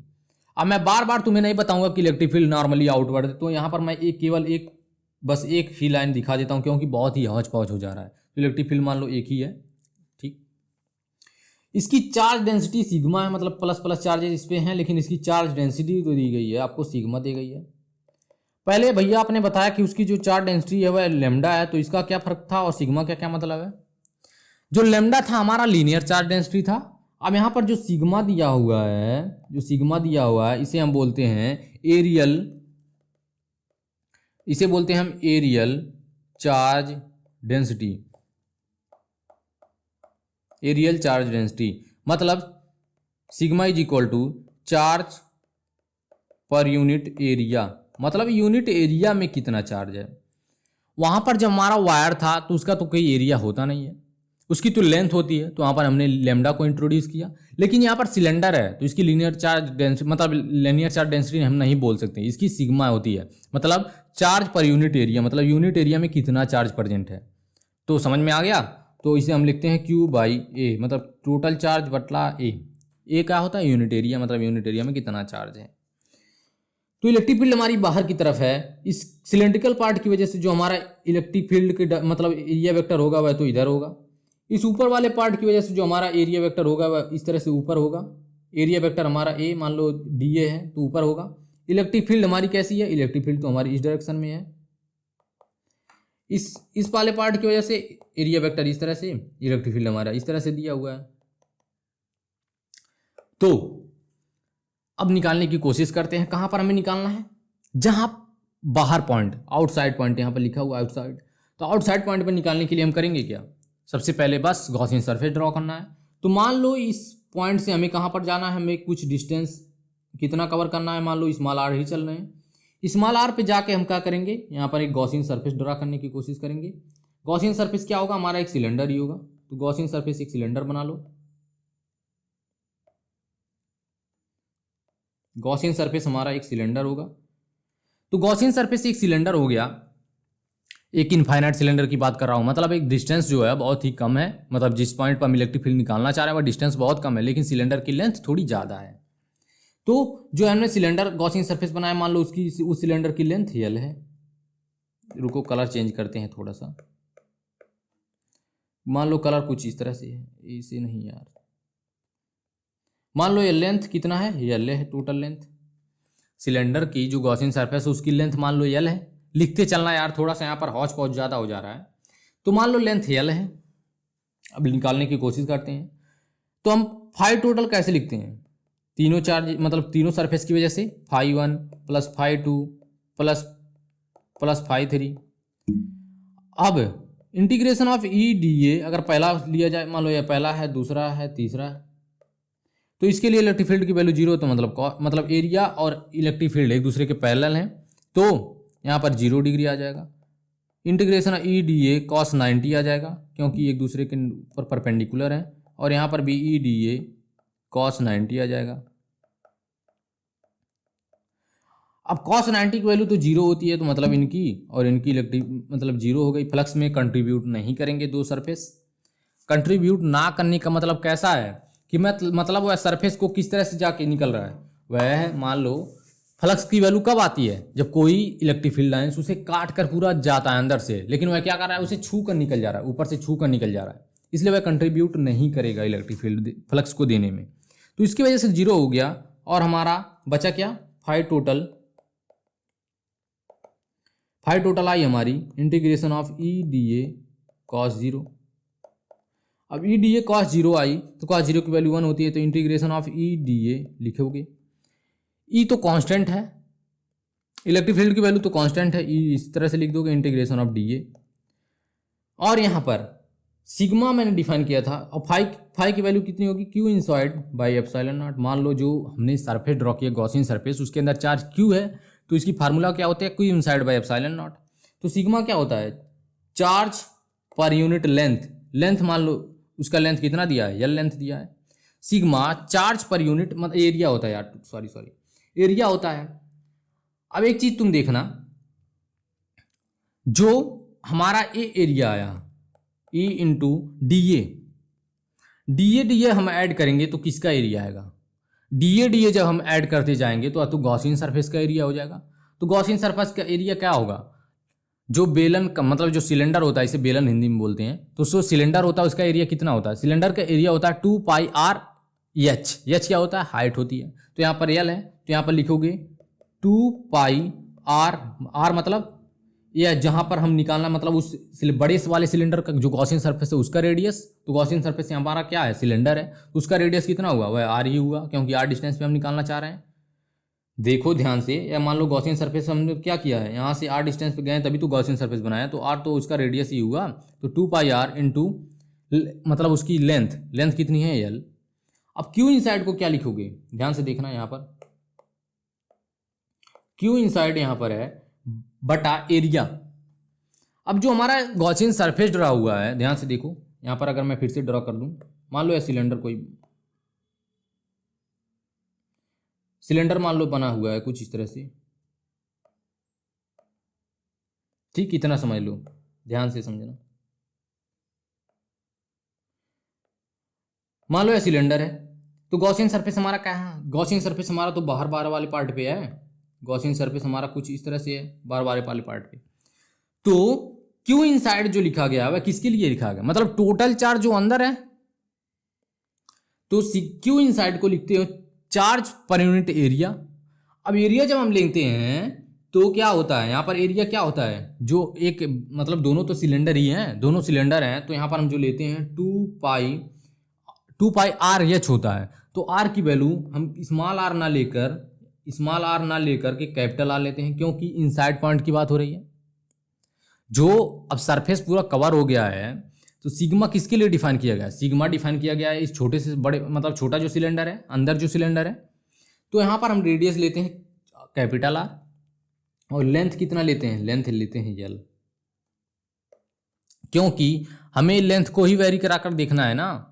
अब मैं बार बार तुम्हें नहीं बताऊंगा कि इलेक्ट्रिक फील्ड नॉर्मली आउटवर्ड है, तो यहाँ पर मैं केवल बस एक ही लाइन दिखा देता हूँ क्योंकि बहुत ही हौच पौच हो जा रहा है। तो इलेक्ट्रिक फील्ड मान लो एक ही है, ठीक। इसकी चार्ज डेंसिटी सिग्मा है, मतलब प्लस प्लस चार्जेस इस पे हैं, लेकिन इसकी चार्ज डेंसिटी तो दी गई है आपको, सिग्मा दी गई है। पहले भैया आपने बताया कि उसकी जो चार्ज डेंसिटी है वह लेमडा है, तो इसका क्या फर्क था और सिग्मा का क्या मतलब है। जो लेमडा था हमारा लीनियर चार्ज डेंसिटी था। अब यहाँ पर जो सिग्मा दिया हुआ है, इसे हम बोलते हैं एरियल, इसे बोलते हैं हम areal charge density. Areal charge density मतलब sigma is equal to charge per unit area, मतलब यूनिट एरिया में कितना चार्ज है। वहां पर जब हमारा वायर था तो उसका तो कोई एरिया होता नहीं है, उसकी तो लेंथ होती है, तो वहाँ पर हमने लेमडा को इंट्रोड्यूस किया। लेकिन यहाँ पर सिलेंडर है तो इसकी लीनियर चार्ज डेंसिटी, मतलब लीनियर चार्ज डेंसिटी हम नहीं बोल सकते, इसकी सिग्मा होती है, मतलब चार्ज पर यूनिट एरिया, मतलब यूनिट एरिया में कितना चार्ज प्रेजेंट है। तो समझ में आ गया। तो इसे हम लिखते हैं Q बाई ए, मतलब टोटल चार्ज बटला ए क्या होता है यूनिट एरिया, मतलब यूनिट एरिया में कितना चार्ज है। तो इलेक्ट्रिक फील्ड हमारी बाहर की तरफ है, इस सिलेंड्रिकल पार्ट की वजह से जो हमारा इलेक्ट्रिक फील्ड के मतलब एरिया वेक्टर होगा वह तो इधर होगा। इस ऊपर वाले पार्ट की वजह से जो हमारा एरिया वेक्टर होगा वह इस तरह से ऊपर होगा। एरिया वेक्टर हमारा ए, मान लो DA है तो ऊपर होगा। इलेक्ट्रिक फील्ड हमारी कैसी है, इलेक्ट्रिक फील्ड तो हमारी इस डायरेक्शन में है। इस वाले पार्ट की वजह से एरिया वेक्टर इस तरह से, इलेक्ट्रिक फील्ड हमारा इस तरह से दिया हुआ है। तो अब निकालने की कोशिश करते हैं। कहां पर हमें निकालना है, जहां बाहर पॉइंट, आउटसाइड पॉइंट यहां पर लिखा हुआ आउटसाइड। तो आउटसाइड पॉइंट पर निकालने के लिए हम करेंगे क्या, सबसे पहले बस गॉसियन सरफेस ड्रॉ करना है। तो मान लो इस पॉइंट से हमें कहां पर जाना है, हमें कुछ डिस्टेंस कितना कवर करना है, मान लो स्मॉल r ही चल रहे हैं। स्मॉल r पे जाके हम क्या करेंगे, यहाँ पर एक गॉसियन सरफेस ड्रॉ करने की कोशिश करेंगे। गॉसियन सरफेस क्या होगा, हमारा एक सिलेंडर ही होगा। तो गॉसियन सरफेस एक सिलेंडर बना लो। गॉसियन सरफेस हमारा एक सिलेंडर होगा। तो गॉसियन सरफेस एक सिलेंडर हो गया। एक इनफाइनाइट सिलेंडर की बात कर रहा हूं, मतलब एक डिस्टेंस जो है बहुत ही कम है, मतलब जिस पॉइंट पर हम इलेक्ट्रिक फील्ड निकालना चाह रहे हैं वह डिस्टेंस बहुत कम है, लेकिन सिलेंडर की लेंथ थोड़ी ज़्यादा है। तो जो हमने सिलेंडर गॉसियन सरफेस बनाया, मान लो उस सिलेंडर की लेंथ L है। रुको कलर चेंज करते हैं थोड़ा सा, मान लो कलर कुछ इस तरह से है, इसे नहीं यार, मान लो ये लेंथ कितना है, L है टोटल लेंथ सिलेंडर की। जो गॉसियन सरफेस है उसकी लेंथ मान लो L है। लिखते चलना यार, थोड़ा सा यहाँ पर हौच पौच ज़्यादा हो जा रहा है। तो मान लो लेंथ L है। अब निकालने की कोशिश करते हैं। तो हम फाई टोटल कैसे लिखते हैं, तीनों चार्ज मतलब तीनों सरफेस की वजह से φ1 प्लस φ2 प्लस φ3। अब इंटीग्रेशन ऑफ EDA अगर पहला लिया जाए, मान लो ये पहला है, दूसरा है, तीसरा है, तो इसके लिए इलेक्ट्रिक फील्ड की वैल्यू 0, तो मतलब एरिया और इलेक्ट्रिक फील्ड एक दूसरे के पैरेलल हैं, तो यहाँ पर 0 डिग्री आ जाएगा। इंटीग्रेशन EDA cos 90 आ जाएगा क्योंकि एक दूसरे के ऊपर परपेंडिकुलर है, और यहाँ पर भी EDA cos 90 आ जाएगा। अब cos 90 की वैल्यू तो 0 होती है, तो मतलब इनकी और इनकी इलेक्ट्रिक मतलब 0 हो गई। फ्लक्स में कंट्रीब्यूट नहीं करेंगे दो सरफेस। कंट्रीब्यूट ना करने का मतलब कैसा है कि मतलब वह सरफेस को किस तरह से जाके निकल रहा है, वह है मान लो फ्लक्स की वैल्यू कब आती है, जब कोई इलेक्ट्रिक फील्ड लाइंस उसे काट कर पूरा जाता है अंदर से, लेकिन वह क्या कर रहा है, उसे छू कर निकल जा रहा है, ऊपर से छू कर निकल जा रहा है, इसलिए वह कंट्रीब्यूट नहीं करेगा इलेक्ट्रिक फील्ड फ्लक्स को देने में। तो इसकी वजह से 0 हो गया, और हमारा बचा क्या, फाई टोटल आई हमारी इंटीग्रेशन ऑफ EDA cos 0। अब EDA cos 0 आई तो cos 0 की वैल्यू 1 होती है, तो इंटीग्रेशन ऑफ EDA लिखोगे। ई तो कांस्टेंट है, इलेक्ट्रिक फील्ड की वैल्यू तो कांस्टेंट है, ई इस तरह से लिख दोगे इंटीग्रेशन ऑफ डी ए। और यहाँ पर सिग्मा मैंने डिफाइन किया था, और फाइव की वैल्यू कितनी होगी, Q inside by epsilon not. मान लो जो हमने सरफेस ड्रॉ किया गॉसियन सरफेस, उसके अंदर चार्ज क्यू है, तो इसकी फार्मूला क्या होता है, Q inside by epsilon not. तो सिग्मा क्या होता है, चार्ज पर यूनिट लेंथ मान लो उसका लेंथ कितना दिया है, यल लेंथ दिया है। सिग्मा चार्ज पर यूनिट मतलब एरिया होता है यार, सॉरी एरिया होता है। अब एक चीज तुम देखना, जो हमारा ए एरिया आया E इंटू डी ए हम ऐड करेंगे तो किसका एरिया आएगा, डी ए जब हम ऐड करते जाएंगे तो गॉसियन सरफेस का एरिया हो जाएगा। तो गॉसियन सरफेस का एरिया क्या होगा, जो बेलन का मतलब जो सिलेंडर होता है, इसे बेलन हिंदी में बोलते हैं, तो जो सिलेंडर होता है उसका एरिया कितना होता है, सिलेंडर का एरिया होता है 2 पाई आर एच क्या होता है, हाइट होती है। तो यहाँ पर एल है, तो यहाँ पर लिखोगे 2 पाई आर मतलब यह जहां पर हम निकालना मतलब उस बड़े वाले सिलेंडर का जो गॉसियन सरफेस है उसका रेडियस, तो गॉसियन सरफेस यहाँ हमारा क्या है, सिलेंडर है, तो उसका रेडियस कितना हुआ, वह आर ही हुआ, क्योंकि आर डिस्टेंस पे हम निकालना चाह रहे हैं। देखो ध्यान से, या मान लो गॉसियन सरफेस हमने क्या किया है, यहाँ से आर डिस्टेंस पे गए तभी तो गॉसियन सरफेस बनाया, तो आर तो उसका रेडियस ही हुआ, तो 2 पाई आर इंटू मतलब उसकी लेंथ कितनी है एल। अब क्यू इनसाइड को क्या लिखोगे, ध्यान से देखना यहाँ पर, क्यू इनसाइड यहाँ पर है बटा एरिया। अब जो हमारा गॉसियन सरफेस ड्रा हुआ है, ध्यान से देखो यहाँ पर, अगर मैं फिर से ड्रा कर दूं, मान लो यह सिलेंडर मान लो बना हुआ है कुछ इस तरह से, ठीक, इतना समझ लो, ध्यान से समझना। मान लो यह सिलेंडर है, तो गॉसियन सरफेस हमारा क्या है, गॉसियन सरफेस हमारा तो बाहर वाले पार्ट पे है, गॉसियन सरफेस हमारा कुछ इस तरह से है बाहर वाले पार्ट पे। तो क्यू इनसाइड जो लिखा गया वह किसके लिए लिखा गया, मतलब टोटल चार्ज जो अंदर है, तो क्यू इनसाइड को लिखते हो चार्ज पर यूनिट एरिया। अब एरिया जब हम लेते हैं तो क्या होता है, यहाँ पर एरिया क्या होता है, जो एक मतलब दोनों तो सिलेंडर ही हैं, दोनों सिलेंडर हैं, तो यहाँ पर हम जो लेते हैं 2 पाई आर एच होता है। तो आर की वैल्यू हम स्मॉल आर ना लेकर के कैपिटल आर लेते हैं, क्योंकि इनसाइड पॉइंट की बात हो रही है। जो अब सरफेस पूरा कवर हो गया है, तो सिग्मा किसके लिए डिफाइन किया गया है, सिग्मा डिफाइन किया गया है इस छोटे से बड़े मतलब छोटा जो सिलेंडर है, अंदर जो सिलेंडर है, तो यहाँ पर हम रेडियस लेते हैं कैपिटल आर, और लेंथ कितना लेते हैं, लेंथ लेते हैं यल, क्योंकि हमें लेंथ को ही वेरी कराकर देखना है ना।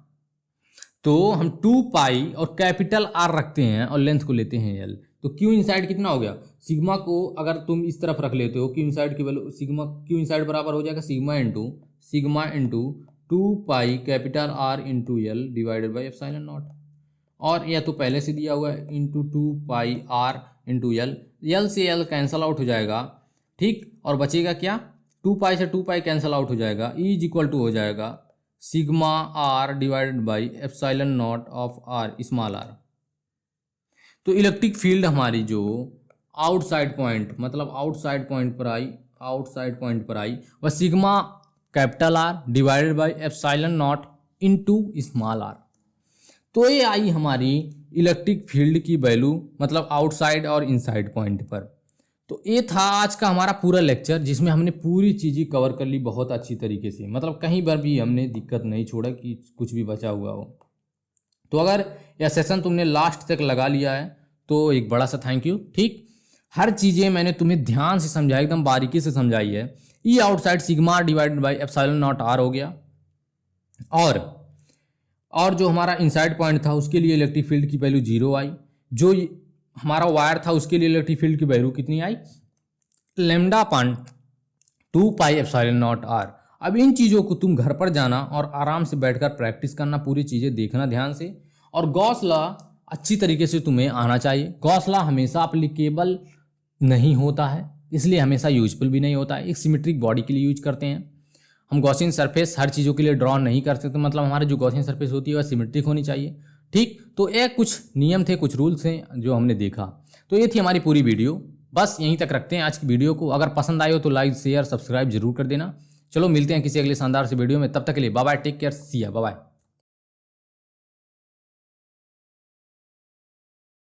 तो हम 2 पाई और कैपिटल आर रखते हैं और लेंथ को लेते हैं यल। तो क्यू इनसाइड कितना हो गया, सिग्मा को अगर तुम इस तरफ रख लेते हो, क्यू इनसाइड की वैल्यू सिग्मा क्यू इनसाइड बराबर हो जाएगा sigma into 2 pi capital R into L divided by epsilon naught. और यह तो पहले से दिया हुआ है into 2 pi R into L से यल कैंसल आउट हो जाएगा, ठीक, और बचेगा क्या, 2 पाई से 2 पाई कैंसल आउट हो जाएगा, ई इज इक्वल टू हो जाएगा sigma R divided by epsilon naught of R small R. तो इलेक्ट्रिक फील्ड हमारी जो आउटसाइड पॉइंट पर आई वह sigma capital R divided by epsilon naught into small R. तो ये आई हमारी इलेक्ट्रिक फील्ड की वैल्यू मतलब आउटसाइड और इनसाइड पॉइंट पर। तो ये था आज का हमारा पूरा लेक्चर, जिसमें हमने पूरी चीज़ें कवर कर ली बहुत अच्छी तरीके से, मतलब कहीं पर भी हमने दिक्कत नहीं छोड़ा कि कुछ भी बचा हुआ हो। तो अगर यह सेशन तुमने लास्ट तक लगा लिया है तो एक बड़ा सा थैंक यू, ठीक। हर चीज़ें मैंने तुम्हें ध्यान से समझाई, एकदम बारीकी से समझाई है। E outside sigma divided by epsilon naught R हो गया, और जो हमारा इनसाइड पॉइंट था उसके लिए इलेक्ट्रिक फील्ड की वैल्यू 0 आई, जो हमारा वायर था उसके लिए इलेक्ट्रिक फील्ड की वैल्यू कितनी आई, lambda upon 2 pi epsilon naught R. अब इन चीज़ों को तुम घर पर जाना और आराम से बैठकर प्रैक्टिस करना, पूरी चीज़ें देखना ध्यान से, और गॉस लॉ अच्छी तरीके से तुम्हें आना चाहिए। गॉस लॉ हमेशा एप्लीकेबल नहीं होता है, इसलिए हमेशा यूजफुल भी नहीं होता है। एक सिमेट्रिक बॉडी के लिए यूज करते हैं हम, गॉसियन सरफेस हर चीज़ों के लिए ड्रॉ नहीं कर सकते, मतलब हमारी जो गॉसियन सरफेस होती है वह सिमेट्रिक होनी चाहिए, ठीक। तो ये कुछ नियम थे, कुछ रूल्स हैं जो हमने देखा। तो ये थी हमारी पूरी वीडियो, बस यहीं तक रखते हैं आज की वीडियो को। अगर पसंद आए हो तो लाइक शेयर सब्सक्राइब जरूर कर देना। चलो मिलते हैं किसी अगले शानदार से वीडियो में, तब तक के लिए बाय बाय, टेक केयर, सी या, बाय बाय।